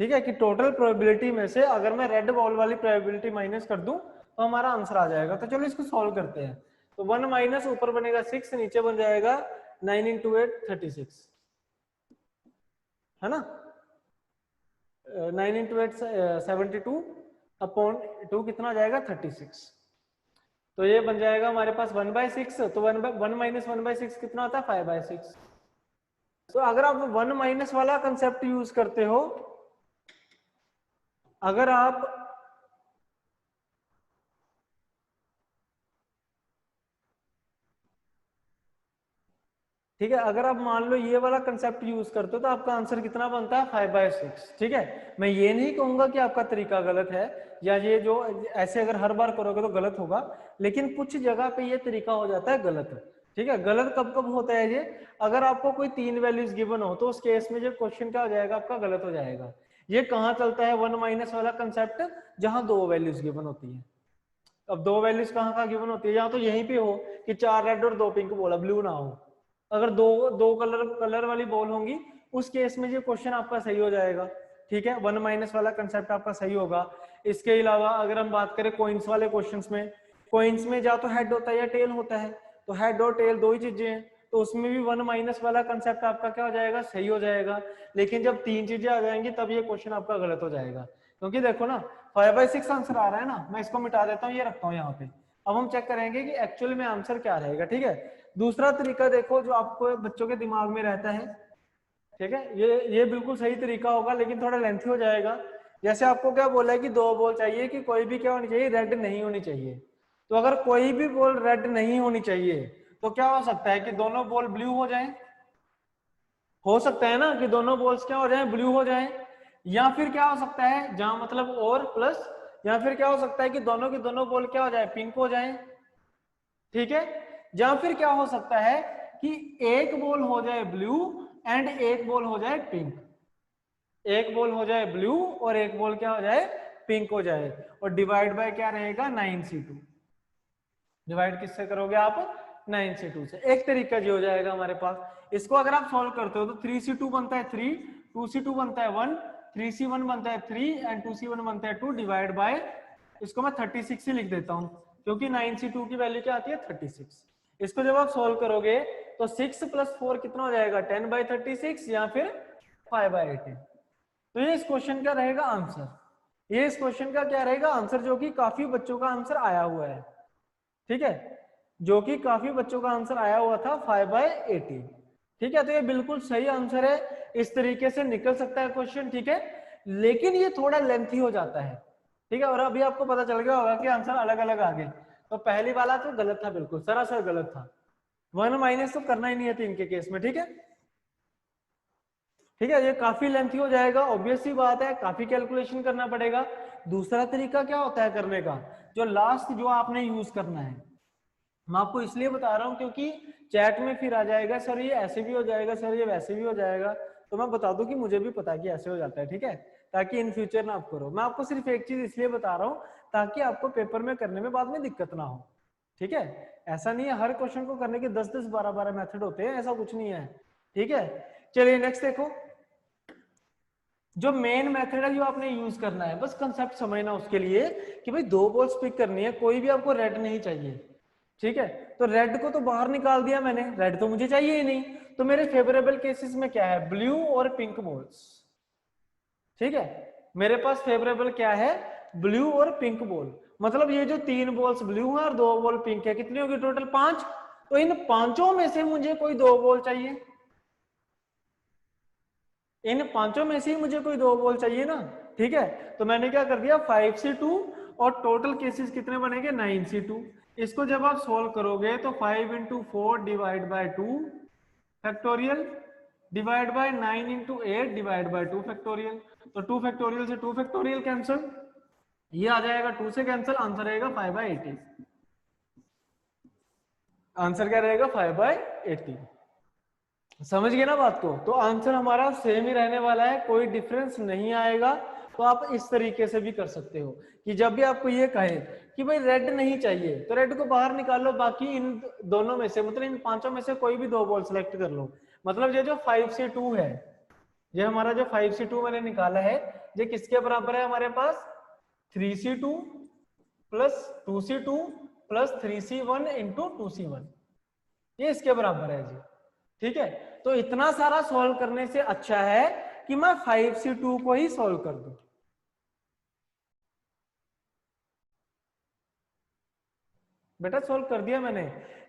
ठीक है। कि टोटल प्रोबेबिलिटी में से अगर मैं रेड बॉल वाली प्रोबेबिलिटी माइनस कर दूं तो हमारा आंसर आ जाएगा। तो चलो इसको सॉल्व करते हैं। तो 1 माइनस ऊपर बनेगा 6, नीचे बन जाएगा 9 into 8 36, है ना। 9 into 8 72 अपॉन 2 कितना आ जाएगा 36। तो ये बन जाएगा हमारे पास 1/6, तो 1 माइनस 1/6 कितना होता है 5/6। तो अगर आप 1 माइनस वाला कंसेप्ट यूज करते हो, अगर आप ठीक है, अगर आप मान लो ये वाला कंसेप्ट यूज करते हो तो आपका आंसर कितना बनता है 5/6, ठीक है। मैं ये नहीं कहूंगा कि आपका तरीका गलत है, या ये जो ऐसे अगर हर बार करोगे तो गलत होगा, लेकिन कुछ जगह पे ये तरीका हो जाता है गलत, ठीक है। गलत कब कब होता है ये, अगर आपको कोई 3 वैल्यूज गिवन हो तो उस केस में जो क्वेश्चन क्या हो जाएगा आपका गलत हो जाएगा। ये कहाँ चलता है 1 माइनस वाला कंसेप्ट, जहां 2 वैल्यूज गिवन होती है। अब 2 वैल्यूज कहाँ कहाँ गिवन होती है, या तो यहीं पे हो कि 4 रेड और 2 पिंक बोला, ब्लू ना हो। अगर दो कलर वाली बॉल होंगी, उस केस में ये क्वेश्चन आपका सही हो जाएगा, ठीक है। 1 माइनस वाला कंसेप्ट आपका सही होगा। इसके अलावा अगर हम बात करें कॉइन्स वाले क्वेश्चंस में, कॉइन्स में या तो हेड होता है या टेल होता है, तो हेड और टेल दो ही चीजें हैं, तो उसमें भी 1 माइनस वाला कंसेप्ट आपका क्या हो जाएगा, सही हो जाएगा। लेकिन जब 3 चीजें आ जाएंगी तब ये क्वेश्चन आपका गलत हो जाएगा, क्योंकि देखो ना 5/6 आंसर आ रहा है ना, मैं इसको मिटा देता हूँ, ये रखता हूँ यहाँ पे। अब हम चेक करेंगे कि एक्चुअल में आंसर क्या रहेगा, ठीक है। दूसरा तरीका देखो जो आपको बच्चों के दिमाग में रहता है, ठीक है, ये बिल्कुल सही तरीका होगा लेकिन थोड़ा लेंथी हो जाएगा। जैसे आपको क्या बोला है कि 2 बॉल चाहिए, कि कोई भी क्या होनी चाहिए, रेड नहीं होनी चाहिए। तो अगर कोई भी बॉल रेड नहीं होनी चाहिए तो क्या हो सकता है कि दोनों बॉल ब्लू हो जाएं, हो सकता है ना कि दोनों बॉल्स क्या हो जाएं, ब्लू हो जाएं। या फिर क्या हो सकता है, जहां मतलब और प्लस, या फिर क्या हो सकता है कि दोनों की दोनों बॉल क्या हो जाए, पिंक हो जाए, ठीक है। या फिर क्या हो सकता है कि एक बॉल हो जाए ब्लू एंड एक बॉल हो जाए पिंक, एक बॉल हो जाए ब्लू और एक बॉल क्या हो जाए, पिंक हो जाए। और डिवाइड बाय क्या रहेगा 9/2, डिवाइड किससे करोगे आप, 9/2 से। एक तरीका जो हो जाएगा हमारे पास। इसको अगर आप सॉल्व करते हो तो 3C2 बनता है 3, 2C2 बनता है 1, 3C1 बनता है 3 एंड 2C1 बनता है 2, डिवाइड बाय, इसको मैं 36 ही लिख देता हूं क्योंकि 9C2 की वैल्यू क्या आती है 36। इसको जब आप सॉल्व करोगे तो 6 + 4 कितना हो जाएगा 10/36 या फिर 5/18। तो ये इस क्वेश्चन का रहेगा आंसर, ये इस क्वेश्चन का क्या रहेगा आंसर, जो कि काफी बच्चों का आंसर आया हुआ है, ठीक है, जो कि काफी बच्चों का आंसर आया हुआ था 5/18। ठीक है, तो ये बिल्कुल सही आंसर है, इस तरीके से निकल सकता है क्वेश्चन, ठीक है, लेकिन ये थोड़ा लेंथी हो जाता है, ठीक है। और अभी आपको पता चल गया होगा कि आंसर अलग अलग आ गए, तो पहली वाला तो गलत था, बिल्कुल सरासर गलत था, 1 - तो करना ही नहीं है 3 के केस में, ठीक है। ठीक है, ये काफी लेंथी हो जाएगा, ऑब्वियस सी बात है, काफी कैलकुलेशन करना पड़ेगा। दूसरा तरीका क्या होता है करने का, जो लास्ट जो आपने यूज करना है, मैं आपको इसलिए बता रहा हूं क्योंकि चैट में फिर आ जाएगा सर ये ऐसे भी हो जाएगा, सर ये वैसे भी हो जाएगा, तो मैं बता दूं कि मुझे भी पता है कि ऐसे हो जाता है, ठीक है, ताकि इन फ्यूचर ना आप करो। मैं आपको सिर्फ एक चीज इसलिए बता रहा हूँ ताकि आपको पेपर में करने में बाद में दिक्कत ना हो, ठीक है। ऐसा नहीं है हर क्वेश्चन को करने के 10-10 12-12 मेथड होते हैं, ऐसा कुछ नहीं है, ठीक है। चलिए नेक्स्ट देखो, जो मेन मेथड है जो आपने यूज करना है, बस कंसेप्ट समझना उसके लिए कि भाई 2 बॉल्स पिक करनी है, कोई भी आपको रेड नहीं चाहिए, ठीक है। तो रेड को तो बाहर निकाल दिया मैंने, रेड तो मुझे चाहिए ही नहीं, तो मेरे फेवरेबल केसेस में क्या है, ब्लू और पिंक बॉल्स, ठीक है। मेरे पास फेवरेबल क्या है, ब्लू और पिंक बॉल, मतलब ये जो 3 बॉल्स ब्लू है और 2 बॉल पिंक है, कितनी होगी टोटल 5, तो इन पांचों में से मुझे कोई 2 बॉल चाहिए, इन पांचों में से ही मुझे कोई 2 बॉल चाहिए ना, ठीक है। तो मैंने क्या कर दिया 5C2, और टोटल केसेस कितने बनेंगे 9C2। इसको जब आप सोल्व करोगे तो 5 × 4 divide by 2 factorial divide by 9 × 8 divide by 2 factorial, तो 2 फैक्टोरियल से 2 फैक्टोरियल कैंसिल, ये आ जाएगा 2 से कैंसिल, आंसर रहेगा 5/80। आंसर क्या रहेगा 5/80। समझ गए ना बात को, तो आंसर हमारा सेम ही रहने वाला है, कोई डिफरेंस नहीं आएगा। तो आप इस तरीके से भी कर सकते हो कि जब भी आपको ये कहे कि भाई रेड नहीं चाहिए तो रेड को बाहर निकालो, बाकी इन दोनों में से मतलब इन पांचों में से कोई भी 2 बॉल सेलेक्ट कर लो। मतलब ये जो 5C2 है, ये हमारा जो 5C2 मैंने निकाला है, ये किसके बराबर है हमारे पास 3C2 plus 2C2 plus 3C1 into 2C1, ये इसके बराबर है जी, ठीक है। तो इतना सारा सॉल्व करने से अच्छा है कि मैं 5C2 को ही सॉल्व कर दूं। बेटा सॉल्व कर दिया मैंने।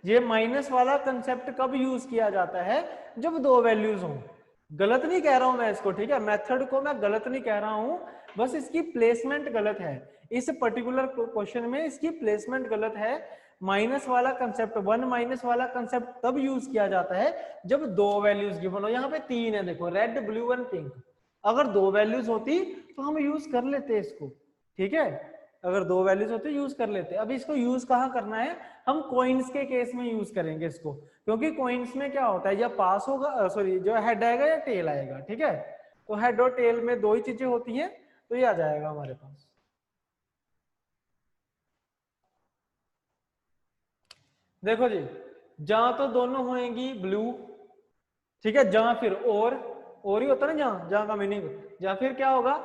ये माइनस वाला कंसेप्ट कब यूज किया जाता है, जब 2 वैल्यूज हो। गलत नहीं कह रहा हूं मैं इसको, ठीक है, मेथड को मैं गलत नहीं कह रहा हूं, बस इसकी प्लेसमेंट गलत है, इस पर्टिकुलर क्वेश्चन में इसकी प्लेसमेंट गलत है। माइनस वाला कंसेप्ट, 1 - वाला कंसेप्ट तब यूज किया जाता है जब 2 वैल्यूज गिवन हो। यहाँ पे 3 है देखो, रेड ब्लू एंड पिंक, अगर 2 वैल्यूज होती तो हम यूज कर लेते इसको, ठीक है, अगर 2 वैल्यूज होती यूज कर लेते। अब इसको यूज कहाँ करना है, हम कॉइन्स के केस में यूज करेंगे इसको, क्योंकि कॉइन्स में क्या होता है, या पास होगा, सॉरी जो हेड आएगा या टेल आएगा, ठीक है। तो हेड और टेल में 2 ही चीजें होती हैं, तो ये आ जाएगा हमारे पास। देखो जी, जहां तो दोनों होंगी ब्लू, ठीक है, जहां फिर और ही होता है ना, जहां जहां का मीनिंग, या फिर क्या होगा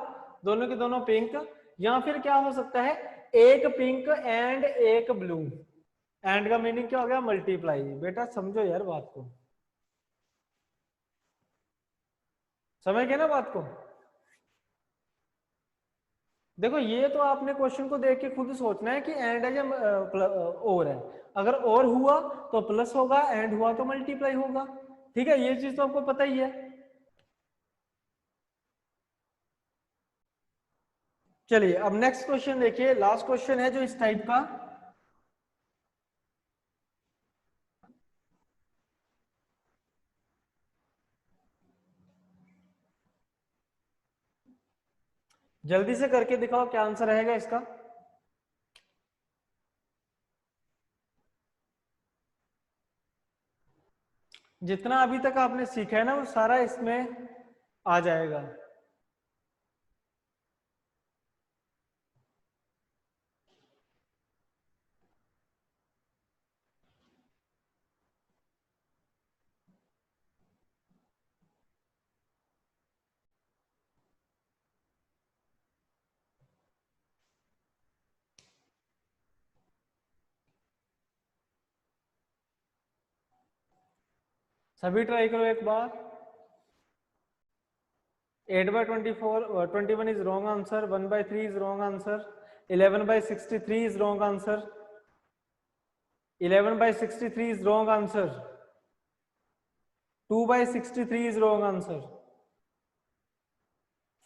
दोनों के दोनों पिंक, या फिर क्या हो सकता है एक पिंक एंड एक ब्लू, एंड का मीनिंग क्या हो गया मल्टीप्लाई। बेटा समझो यार बात को, समझ गए ना बात को। देखो ये तो आपने क्वेश्चन को देख के खुद सोचना है कि एंड है या और है, अगर और हुआ तो प्लस होगा, एंड हुआ तो मल्टीप्लाई होगा, ठीक है, ये चीज तो आपको पता ही है। चलिए अब नेक्स्ट क्वेश्चन देखिए, लास्ट क्वेश्चन है जो इस टाइप का। जल्दी से करके दिखाओ क्या आंसर रहेगा इसका। जितना अभी तक आपने सीखा है ना वो सारा इसमें आ जाएगा। सभी ट्राई करो एक बार। 8/24 21 is wrong answer, 1/3 is wrong answer, 11/63 is wrong answer, 11/63 is wrong answer, 2/63 is wrong answer,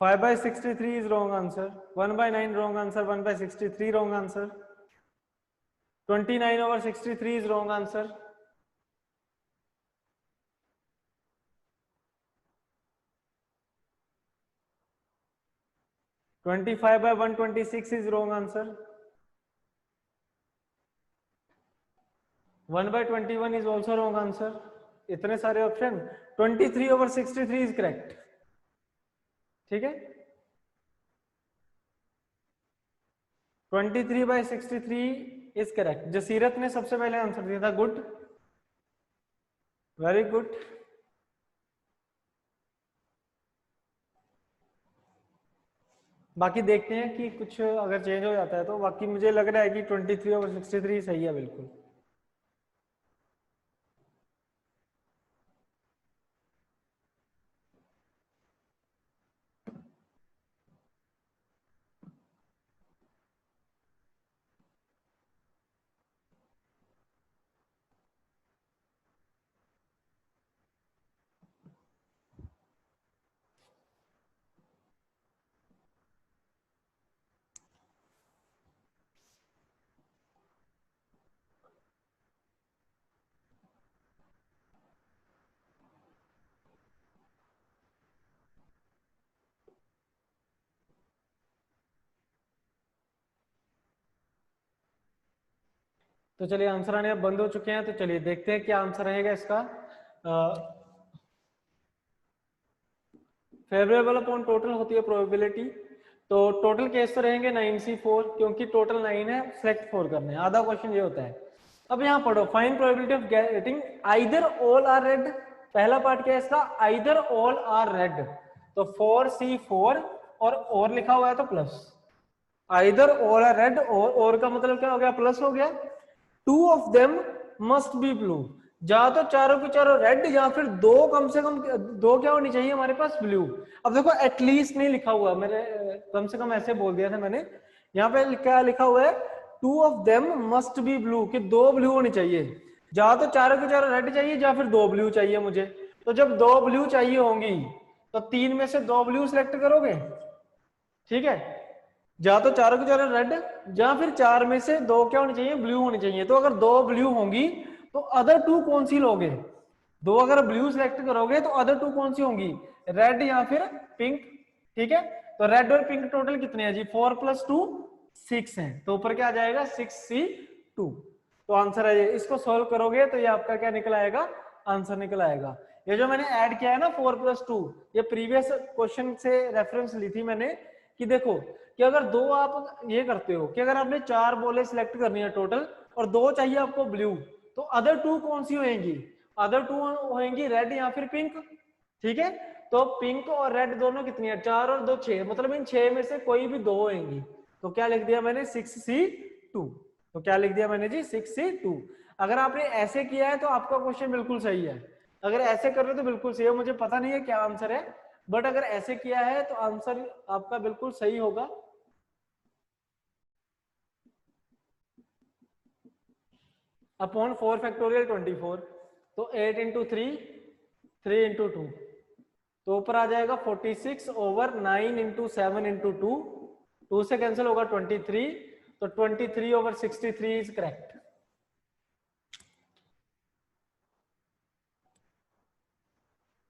5/63 is wrong answer, 1/9 wrong answer, 1/63 wrong answer, 29/63 is wrong answer, 25/126 is wrong answer, 1/21 is also wrong answer. इतने सारे ऑप्शन, 23/63 is correct. ठीक है, 23/63 is correct. जसीरत ने सबसे पहले आंसर दिया था, गुड, वेरी गुड. बाकी देखते हैं कि कुछ अगर चेंज हो जाता है तो. बाकी मुझे लग रहा है कि 23/63 सही है बिल्कुल. तो चलिए आंसर आने अब बंद हो चुके हैं. तो चलिए देखते हैं क्या आंसर रहेगा इसका. फेवरेबल अपॉन टोटल होती है प्रोबेबिलिटी. तो टोटल केस तो रहेंगे 9C4, क्योंकि टोटल 9 है, सिलेक्ट 4 करने हैं. आधा क्वेश्चन ये होता है. अब यहाँ पढ़ो, find probability of getting either all are red. पहला पार्ट क्या है इसका, आइदर ऑल आर रेड. तो 4C4 और लिखा हुआ है तो plus. Either all are red, और का मतलब क्या हो गया, प्लस हो गया. 2 of them must be blue. या तो चारों के चारों रेड, या फिर दो, कम से कम दो क्या होनी चाहिए हमारे पास, ब्लू. अब देखो एटलीस्ट नहीं लिखा हुआ, मेरे कम से कम ऐसे बोल दिया था मैंने. यहाँ पे क्या लिखा हुआ है, 2 of them must be blue, कि दो ब्लू होनी चाहिए. या तो चारों के चारों रेड चाहिए, या फिर दो ब्लू चाहिए मुझे. तो जब दो ब्लू चाहिए होंगी तो 3 में से 2 ब्लू सिलेक्ट करोगे. ठीक है, या तो चारों के चारों रेड, या फिर 4 में से 2 क्या होनी चाहिए, ब्लू होनी चाहिए. तो अगर 2 ब्लू होंगी तो अदर 2 कौन सी लोगे. 2 अगर ब्लू सिलेक्ट करोगे तो अदर 2 कौन सी होंगी, रेड या फिर पिंक. ठीक है, तो रेड और पिंक टोटल कितने हैं जी, 4 + 2 6 है. तो ऊपर क्या आ जाएगा, 6C2. तो आंसर है ये. इसको सोल्व करोगे तो ये आपका क्या निकल आएगा, आंसर निकल आएगा. ये जो मैंने ऐड किया है ना 4 + 2, ये प्रीवियस क्वेश्चन से रेफरेंस ली थी मैंने. कि देखो कि अगर दो आप ये करते हो कि अगर आपने 4 बॉलें सिलेक्ट करनी है टोटल, और 2 चाहिए आपको ब्लू, तो अदर 2 कौन सी होंगी, अदर 2 होंगी रेड या फिर पिंक. ठीक है, तो पिंक और रेड दोनों कितनी है, 4 और 2 6, मतलब इन 6 में से कोई भी 2 होंगी. तो क्या लिख दिया मैंने, 6C2. तो क्या लिख दिया मैंने जी, 6C2. अगर आपने ऐसे किया है तो आपका क्वेश्चन बिल्कुल सही है. अगर ऐसे कर रहे हो तो बिल्कुल सही है. मुझे पता नहीं है क्या आंसर है, बट अगर ऐसे किया है तो आंसर आपका बिल्कुल सही होगा. अपॉन 4 फैक्टोरियल 24, तो 8 × 3 3 × 2, तो ऊपर आ जाएगा 46/9 × 7 × 2. 2 से कैंसिल होगा 23, तो 23/63 is correct.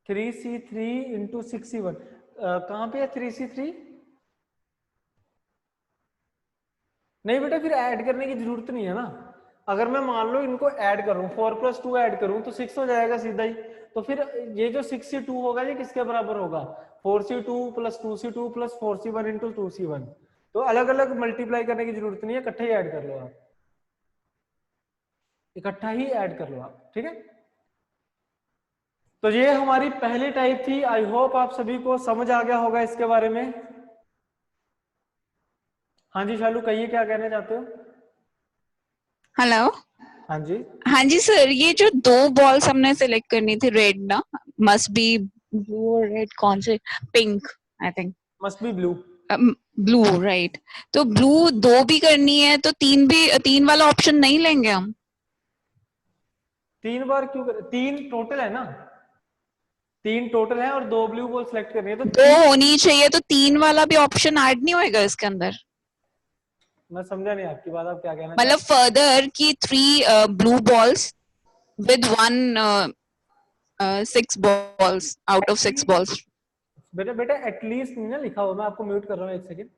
Three C three into 6C1 कहां पे है 3C3. नहीं बेटा, फिर ऐड करने की जरूरत नहीं है ना. अगर मैं मान लो इनको ऐड करूं, 4 + 2 ऐड करूं तो 6 हो जाएगा सीधा ही. तो फिर ये जो 6C2 होगा ये किसके बराबर होगा, 4C2 + 2C2 + 4C1 × 2C1. तो अलग अलग मल्टीप्लाई करने की जरूरत नहीं है, इकट्ठे ही ऐड कर लो आप, इकट्ठा ही ऐड कर लो आप. ठीक है, तो ये हमारी पहली टाइप थी. आई होप आप सभी को समझ आ गया होगा इसके बारे में. हाँ जी शालू, कहिए क्या कहना चाहते हो. हेलो. हाँ जी, हाँ जी सर, ये जो दो बॉल्स हमने सिलेक्ट करनी थी रेड ना, मस्ट बी ब्लू और रेड, कौन से, pink I think, must be blue. Blue right. तो ब्लू दो भी करनी है तो तीन भी, तीन वाला ऑप्शन नहीं लेंगे हम? 3 बार क्यों कर, 3 टोटल है ना, 3 टोटल है और 2 ब्लू बॉल सेलेक्ट करनी है तो दो 3। होनी चाहिए, तो तीन वाला भी ऑप्शन ऐड नहीं होएगा इसके अंदर? मैं समझा नहीं आपकी बात, आप क्या कहना चाह मतलब रहे हैं। फर्दर की 3 blue balls with one 6 balls out of 6 balls. बेटा बेटा एटलीस्ट नहीं ना लिखा हुआ, मैं आपको म्यूट कर रहा हूँ 1 सेकेंड।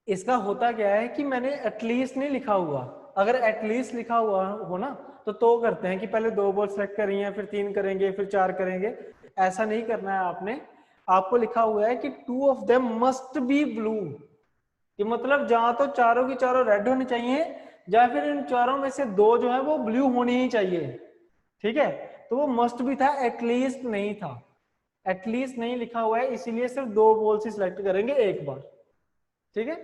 इसका होता क्या है कि मैंने एटलीस्ट नहीं लिखा हुआ, अगर एटलीस्ट लिखा हुआ हो ना तो करते हैं कि पहले 2 बॉल सेलेक्ट करेंगे हैं, फिर 3 करेंगे, फिर 4 करेंगे। ऐसा नहीं करना है आपने, आपको लिखा हुआ है कि 2 of them must be blue. ये मतलब जहां तो चारों की चारों रेड होनी चाहिए, या फिर इन चारों में से 2 जो है वो ब्लू होनी ही चाहिए। ठीक है, तो वो मस्ट भी था, एटलीस्ट नहीं था। एटलीस्ट नहीं लिखा हुआ है, इसीलिए सिर्फ 2 बॉल्स ही सिलेक्ट करेंगे एक बार। ठीक है,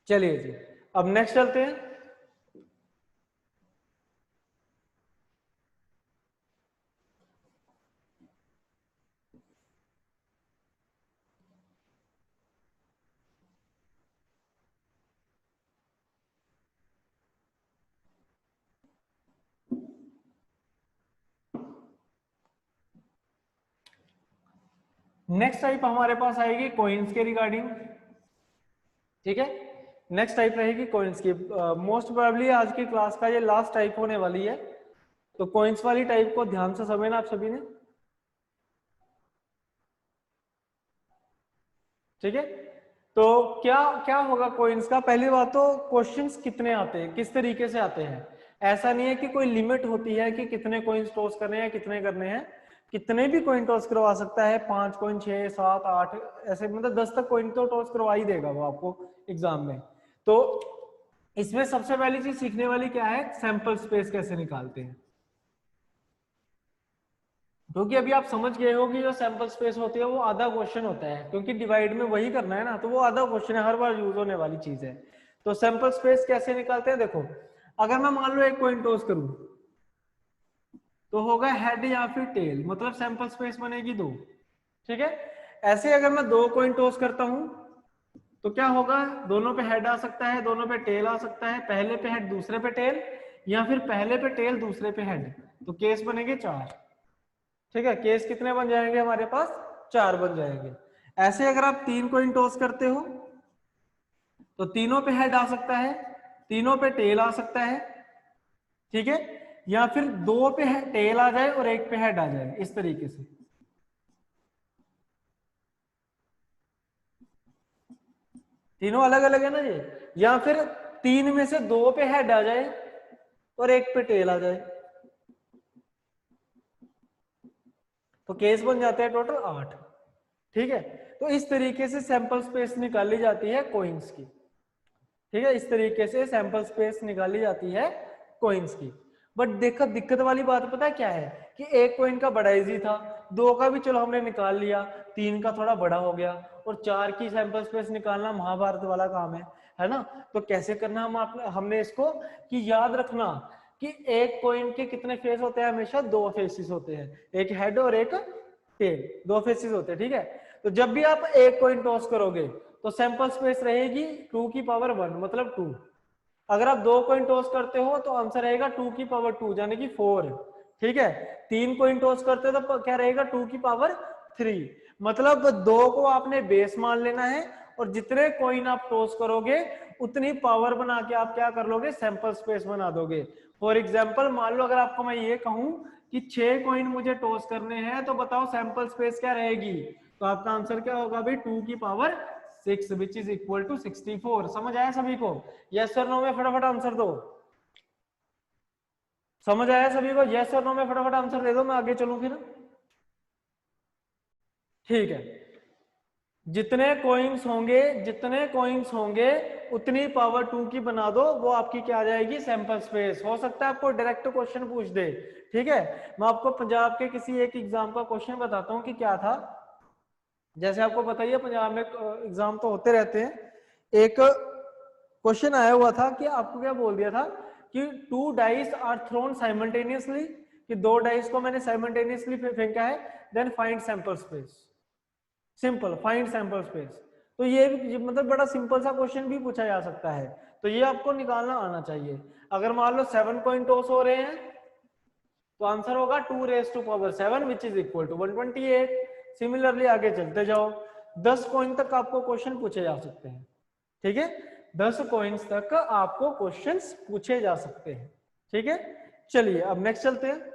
चलिए जी, अब नेक्स्ट चलते हैं। नेक्स्ट टाइप हमारे पास आएगी कॉइन्स के रिगार्डिंग। ठीक है, नेक्स्ट टाइप रहेगी कॉइन्स की। मोस्ट प्रोबेबली आज की क्लास का ये लास्ट टाइप होने वाली है, तो कॉइन्स वाली टाइप को ध्यान से समझना आप सभी ने। ठीक है, तो क्या क्या होगा कॉइन्स का। पहली बात तो क्वेश्चंस कितने आते हैं, किस तरीके से आते हैं। ऐसा नहीं है कि कोई लिमिट होती है कि कितने कॉइन्स टॉस करने हैं, कितने करने हैं। कितने भी कॉइन टॉस करवा सकता है, 5 कॉइन, 6, 7, 8, ऐसे मतलब 10 तक कॉइन तो टॉस करवा ही देगा वो आपको एग्जाम में। तो इसमें सबसे पहली चीज सीखने वाली क्या है, सैंपल स्पेस कैसे निकालते हैं। क्योंकि अभी आप समझ गए हो कि जो सैंपल स्पेस होती है वो आधा क्वेश्चन होता है, क्योंकि डिवाइड में वही करना है ना, तो वो आधा क्वेश्चन है, हर बार यूज होने वाली चीज है। तो सैंपल स्पेस कैसे निकालते हैं, देखो अगर मैं मान लो एक कॉइन टॉस करूं तो होगा हेड या फिर टेल, मतलब सैंपल स्पेस बनेगी 2। ठीक है, ऐसे अगर मैं 2 कॉइन टॉस करता हूं तो क्या होगा, दोनों पे हेड आ सकता है, दोनों पे टेल आ सकता है, पहले पे हेड दूसरे पे टेल, या फिर पहले पे टेल दूसरे पे हेड, तो केस बनेंगे 4। ठीक है, केस कितने बन जाएंगे हमारे पास, 4 बन जाएंगे। ऐसे अगर आप 3 कॉइन टॉस करते हो तो तीनों पे हेड आ सकता है, तीनों पे टेल आ सकता है। ठीक है, या फिर 2 पे टेल आ जाए और 1 पे हेड आ जाए, इस तरीके से। तीनों अलग अलग है ना ये, या फिर 3 में से 2 पे हेड आ जाए और 1 पे टेल आ जाए, तो केस बन जाते हैं टोटल 8। ठीक है, तो इस तरीके से सैंपल स्पेस निकाली जाती है कॉइन्स की। ठीक है, इस तरीके से सैंपल स्पेस निकाली जाती है कॉइन्स की। बट देखो दिक्कत वाली बात पता है क्या है, कि एक कॉइन का बड़ा इजी था, 2 का भी चलो हमने निकाल लिया, 3 का थोड़ा बड़ा हो गया, और 4 की सैंपल स्पेस निकालना महाभारत वाला काम है ना। तो कैसे करना हमने इसको, कि याद रखना कि एक कॉइन के कितने फेस होते हैं, हमेशा 2 फेसेस होते हैं, एक हेड और एक टेल, 2 फेसेस होते हैं। ठीक है, तो जब भी आप एक कॉइन टॉस करोगे तो सैंपल स्पेस रहेगी 2 की पावर 1, मतलब 2। अगर आप 2 कॉइन टॉस करते हो तो आंसर रहेगा 2 की पावर 2, यानी कि 4। ठीक है, 3 कॉइन टॉस करते हो तो क्या रहेगा, 2 की पावर 3। मतलब 2 को आपने बेस मान लेना है, और जितने कॉइन आप टॉस करोगे उतनी पावर बना के आप क्या कर लोगे, सैंपल स्पेस बना दोगे। फॉर एग्जाम्पल मान लो अगर आपको मैं ये कहूं कि 6 कॉइन मुझे टॉस करने हैं, तो बताओ सैंपल स्पेस क्या रहेगी, तो आपका आंसर क्या होगा भाई, 2 की power 6 which is equal to 64। समझ आया सभी को, यस और नो में फटाफट आंसर दो। समझ आया सभी को, यस और नो में फटाफट आंसर दे दो, मैं आगे चलूं फिर। ठीक है, जितने कॉइन्स होंगे उतनी पावर 2 की बना दो, वो आपकी क्या आ जाएगी, सैंपल स्पेस। हो सकता है आपको डायरेक्ट क्वेश्चन पूछ दे। ठीक है, मैं आपको पंजाब के किसी एक एग्जाम का क्वेश्चन बताता हूं कि क्या था। जैसे आपको पता ही है पंजाब में एग्जाम तो होते रहते हैं। एक क्वेश्चन आया हुआ था कि आपको क्या बोल दिया था कि 2 डाइस आर थ्रोन साइमल्टेनियसली, कि 2 डाइस को मैंने साइमल्टेनियसली फेंका है, then find sample space. Simple, find sample space. तो ये मतलब बड़ा सिंपल सा क्वेश्चन भी पूछा जा सकता है, तो ये आपको निकालना आना चाहिए। अगर मान लो 7 कॉइन टॉस हो रहे हैं तो आंसर होगा 2⁻7 which is equal to 128। Similarly आगे चलते जाओ, 10 कॉइन तक आपको क्वेश्चन पूछे जा सकते हैं। ठीक है, 10 कॉइन्स तक आपको क्वेश्चंस पूछे जा सकते हैं। ठीक है, चलिए अब नेक्स्ट चलते हैं।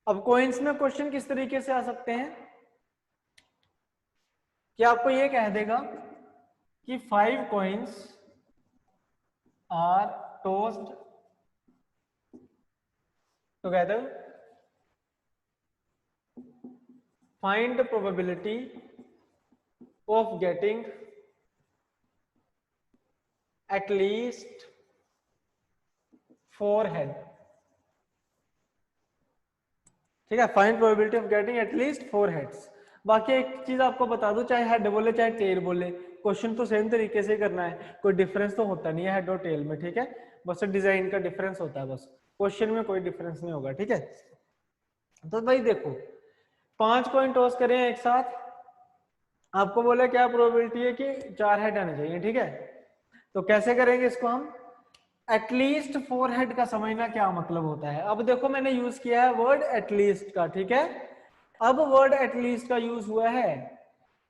अब कॉइन्स में क्वेश्चन किस तरीके से आ सकते हैं कि आपको ये कह देगा कि 5 coins are tossed together, find the probability of getting at least 4 head. ठीक है, find probability of getting at least 4 heads. बाकी एक चीज आपको बता दूं, चाहे हेड बोले चाहे टेल बोले, क्वेश्चन तो सेम तरीके से करना है, कोई डिफरेंस तो होता नहीं है हेड और टेल में। ठीक है, बस डिजाइन का डिफरेंस होता है, बस क्वेश्चन में कोई डिफरेंस नहीं होगा। ठीक है, तो भाई देखो 5 कॉइन टॉस करें एक साथ, आपको बोला क्या प्रोबेबिलिटी है कि 4 हेड आने चाहिए। ठीक है, तो कैसे करेंगे इसको हम, एटलीस्ट 4 हेड का समझना क्या मतलब होता है। अब देखो मैंने यूज किया है वर्ड एटलीस्ट का। ठीक है, अब वर्ड एटलीस्ट का यूज हुआ है,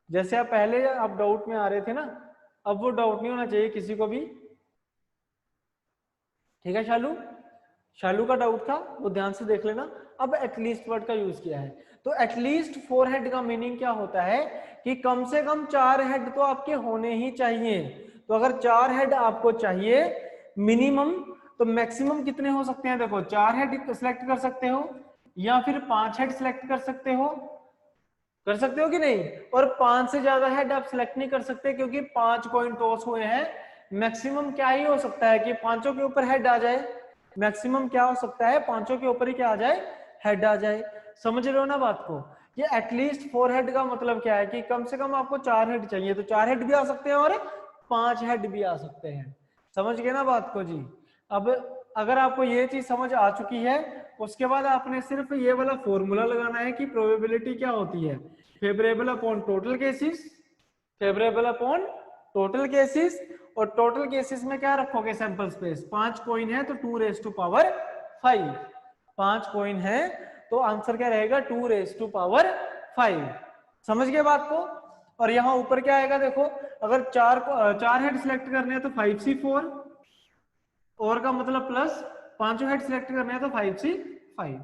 जैसे आप पहले आप डाउट में आ रहे थे ना, अब वो डाउट नहीं होना चाहिए किसी को भी। ठीक है, शालू, शालू का डाउट था वो ध्यान से देख लेना। अब एटलीस्ट वर्ड का यूज किया है, तो एटलीस्ट 4 हेड का मीनिंग क्या होता है कि कम से कम 4 हेड तो आपके होने ही चाहिए। तो अगर 4 हेड आपको चाहिए मिनिमम, तो मैक्सिमम कितने हो सकते हैं, देखो 4 हेड सिलेक्ट कर सकते हो या फिर 5 हेड सिलेक्ट कर सकते हो, कर सकते हो कि नहीं। और 5 से ज्यादा हेड आप सिलेक्ट नहीं कर सकते क्योंकि 5 कॉइन टॉस हुए हैं। मैक्सिमम क्या ही हो सकता है कि पांचों के ऊपर हेड आ जाए, मैक्सिमम क्या हो सकता है पांचों के ऊपर ही क्या आ जाए, हेड आ जाए। समझ रहे हो ना बात को, ये एटलीस्ट 4 हेड का मतलब क्या है कि कम से कम आपको 4 हेड चाहिए, तो 4 हेड भी आ सकते हैं और 5 हेड भी आ सकते हैं। समझ गए ना बात को जी। अब अगर आपको ये चीज समझ आ चुकी है, उसके बाद आपने सिर्फ ये वाला फॉर्मूला लगाना है कि प्रोबेबिलिटी क्या होती है, favourable upon total cases, favourable upon total cases. और टोटल केसेस में क्या रखोगे, सैंपल स्पेस। 5 कॉइन है तो 2⁻5, 5 कॉइन है तो आंसर क्या रहेगा 2⁻5। समझ गए बात को। और यहां ऊपर क्या आएगा देखो, अगर 4 हेड सिलेक्ट करने हैं तो 5C4, और का मतलब प्लस, पांचों हेड सिलेक्ट करने हैं तो 5C5।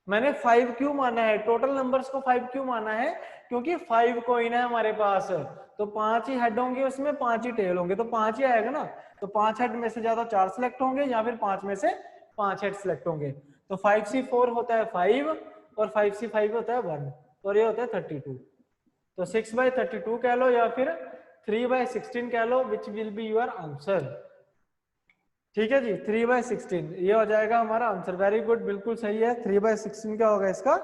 मैंने 5 क्यों माना है, टोटल नंबर्स को 5 क्यों माना है, क्योंकि 5 कॉइन है हमारे पास, तो 5 ही हेड होंगे उसमें, 5 ही टेल होंगे, तो 5 ही आएगा ना। तो 5 हेड में से ज्यादा 4 सिलेक्ट होंगे या फिर 5 में से 5 हेड सिलेक्ट होंगे। तो 5C4 होता है 5 और 5C5 होता है 1, और ये होता है 32। तो 6/32 कह लो या फिर 3/16 कह लो, which will be your answer. ठीक है जी, 3/16 ये हो जाएगा हमारा आंसर। वेरी गुड, बिल्कुल सही है, 3/16 क्या होगा इसका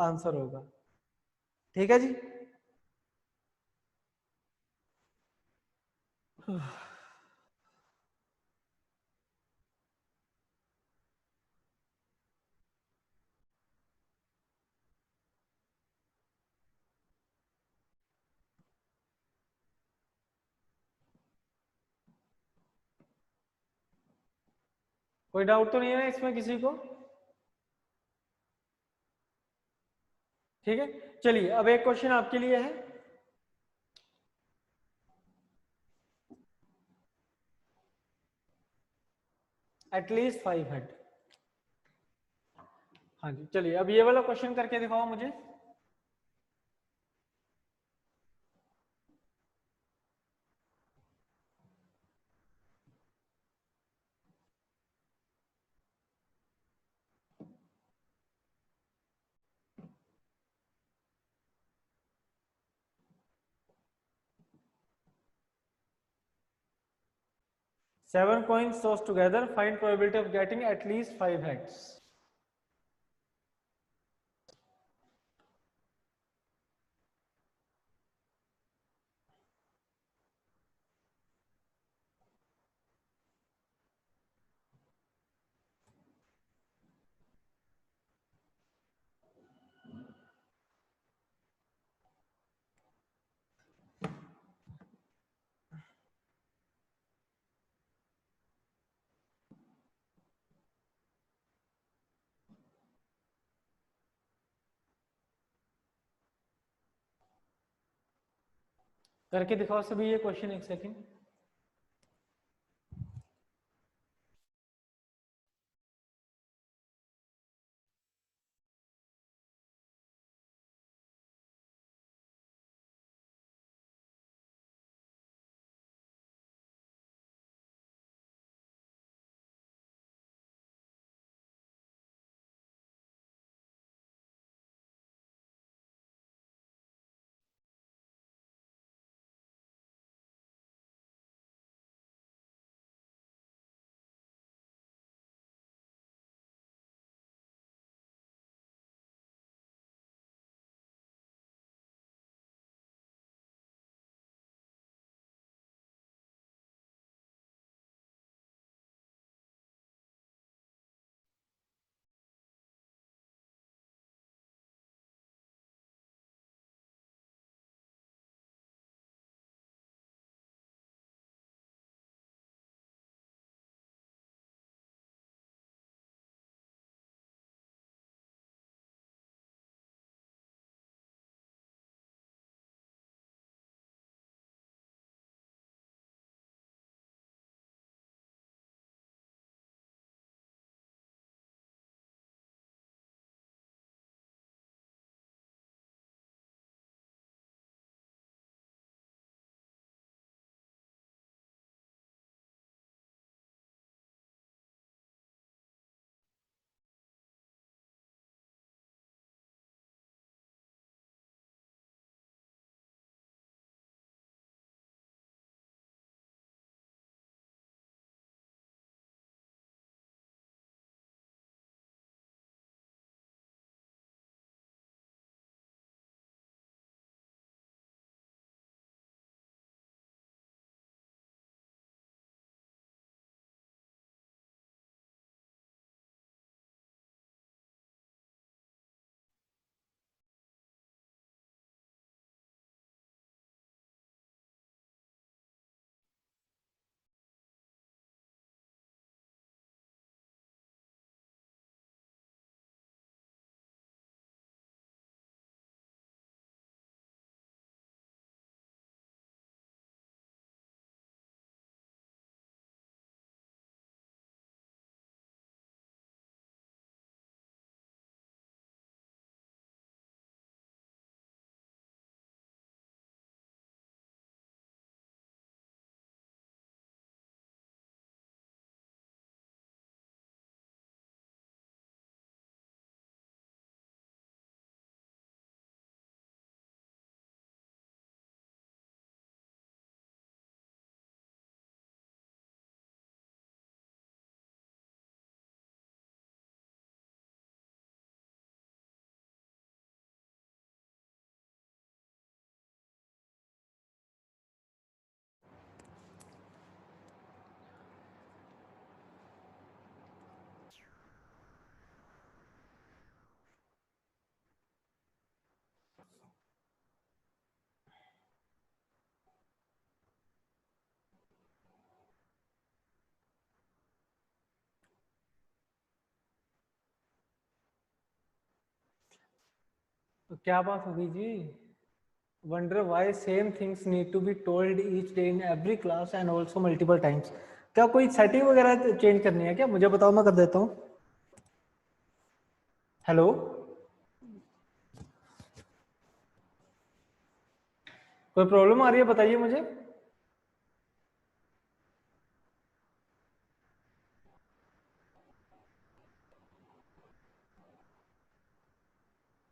आंसर होगा। ठीक है जी। कोई डाउट तो नहीं है ना इसमें किसी को। ठीक है, चलिए अब एक क्वेश्चन आपके लिए है। At least 5 head. हाँ जी, चलिए अब ये वाला क्वेश्चन करके दिखाओ मुझे। 7 coins tossed together, find probability of getting at least 5 heads. करके दिखाओ सभी ये क्वेश्चन, एक सेकंड। तो क्या बात होगी जी? Wonder why same things need to be told each day in every class and also multiple times. क्या कोई सेटिंग वगैरह चेंज करनी है क्या? मुझे बताओ, मैं कर देता हूँ। हेलो, कोई प्रॉब्लम आ रही है बताइए मुझे।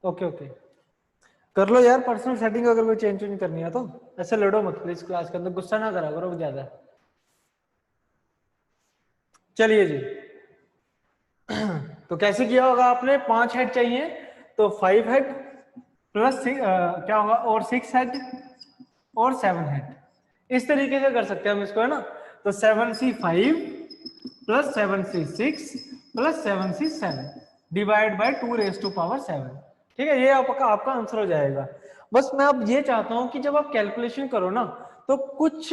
ओके ओके, कर लो यार पर्सनल सेटिंग, अगर कोई चेंज नहीं करनी है तो। ऐसे लड़ो मत प्लीज क्लास के अंदर, गुस्सा ना करा करो ज्यादा। चलिए जी, तो कैसे किया होगा आपने, 5 हेड चाहिए तो 5 हेड प्लस क्या होगा, और 6 हेड और 7 हेड, इस तरीके से कर सकते हैं हम इसको, है ना। तो 7C5 plus 7C6 plus 7C7 divide by 2⁻⁷ ठीक है, ये आपका आंसर हो जाएगा। बस मैं अब ये चाहता हूं कि जब आप कैलकुलेशन करो ना, तो कुछ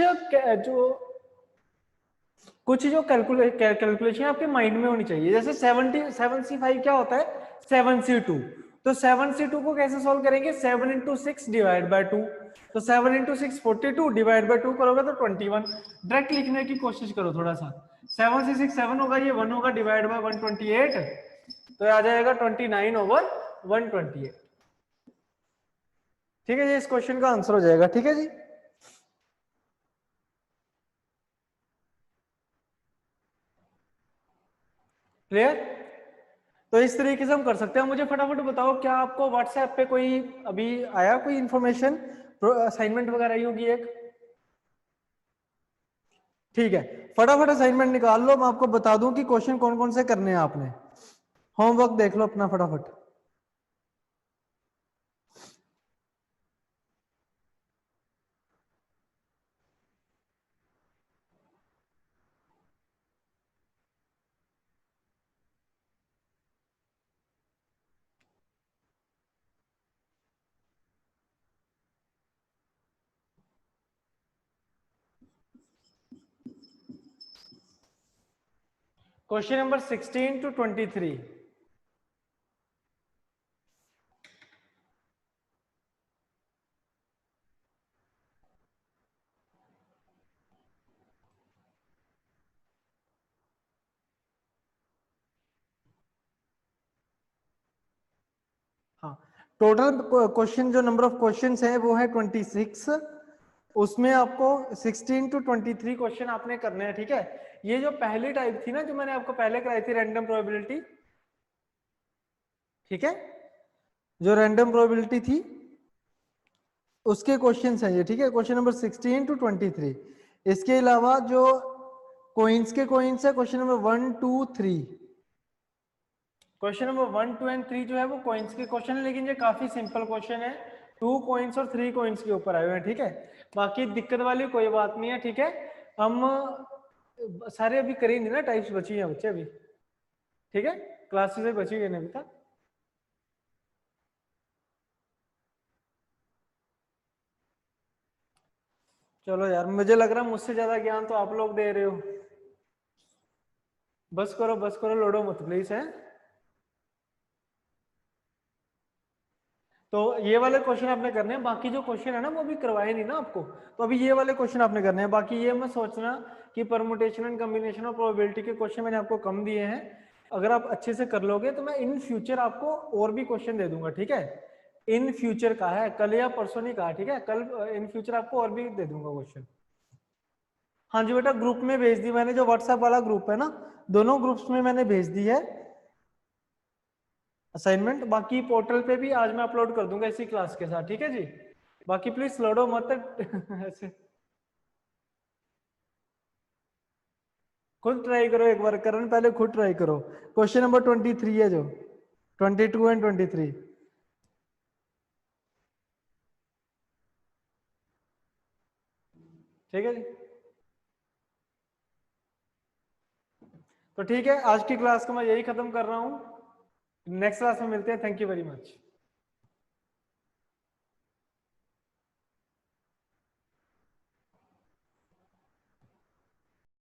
जो कैलकुलेशन आपके माइंड में होनी चाहिए। जैसे 7C5 क्या होता है, 7C2, तो 7C2 को कैसे सॉल्व करेंगे, 7 इंटू 6 डिवाइड बाय 2, तो 7 इंटू 6 42 डिवाइड बाय 2 करोगे तो 21। डायरेक्ट लिखने की कोशिश करो थोड़ा सा, 7 से 6 7 होगा, ये 1 होगा, डिवाइड बाय 128, तो आ जाएगा 29/128। ठीक है, ये इस क्वेश्चन का आंसर हो जाएगा। ठीक है जी, क्लियर। तो इस तरीके से हम कर सकते हैं। मुझे फटाफट बताओ, क्या आपको व्हाट्सएप पे कोई अभी आया कोई इंफॉर्मेशन, असाइनमेंट वगैरह आई होगी एक, ठीक है, फटाफट असाइनमेंट निकाल लो, मैं आपको बता दूं कि क्वेश्चन कौन कौन से करने हैं आपने। होमवर्क देख लो अपना फटाफट। Question number 16 to 23। हाँ, टोटल क्वेश्चन जो नंबर ऑफ क्वेश्चंस है वो है 26, उसमें आपको 16 to 23 क्वेश्चन आपने करने हैं। ठीक है, ये जो पहली टाइप थी ना, जो मैंने आपको पहले कराई थी, रैंडम प्रोबेबिलिटी, ठीक है, जो रैंडम प्रोबेबिलिटी थी उसके क्वेश्चंस हैं ये। ठीक है, क्वेश्चन नंबर 16 to 23। इसके अलावा जो कोइंस के कोइंस है, question number 1 2 3, question number 1 2 and 3 जो है वो कॉइन्स के क्वेश्चन है, लेकिन ये काफी सिंपल क्वेश्चन है, 2 कॉइन्स और 3 कॉइन्स के ऊपर आए हुए हैं। ठीक है, बाकी दिक्कत वाली कोई बात नहीं है। ठीक है, हम सारे अभी करेंगे ना, टाइप्स बची हैं बच्चे अभी। ठीक है, क्लासेस बची हुई है अभी तक। चलो यार, मुझे लग रहा है मुझसे ज्यादा ज्ञान तो आप लोग दे रहे हो। बस करो, लोडो मत प्लीज है। तो ये वाले क्वेश्चन आपने करने हैं, बाकी जो क्वेश्चन है ना वो अभी करवाए नहीं ना आपको, तो अभी ये वाले क्वेश्चन आपने करने हैं। बाकी ये मत सोचना कि परमुटेशन एंड कॉम्बिनेशन और प्रोबेबिलिटी के क्वेश्चन मैंने आपको कम दिए हैं। अगर आप अच्छे से कर लोगे तो मैं इन फ्यूचर आपको और भी क्वेश्चन दे दूंगा। ठीक है, इन फ्यूचर का है, कल या परसों नहीं कहा। ठीक है, कल इन फ्यूचर आपको और भी दे दूंगा क्वेश्चन। हाँ जी बेटा, ग्रुप में भेज दी मैंने, जो व्हाट्सएप वाला ग्रुप है ना, दोनों ग्रुप्स में मैंने भेज दी है असाइनमेंट। बाकी पोर्टल पे भी आज मैं अपलोड कर दूंगा इसी क्लास के साथ। ठीक है जी, बाकी प्लीज लड़ो मत ऐसे, खुद ट्राई करो एक बार, करण पहले खुद ट्राई करो। क्वेश्चन नंबर 23 है जो, 22 एंड 23। ठीक है जी, तो ठीक है, आज की क्लास को मैं यही खत्म कर रहा हूँ। नेक्स्ट क्लास में मिलते हैं। Thank you very much.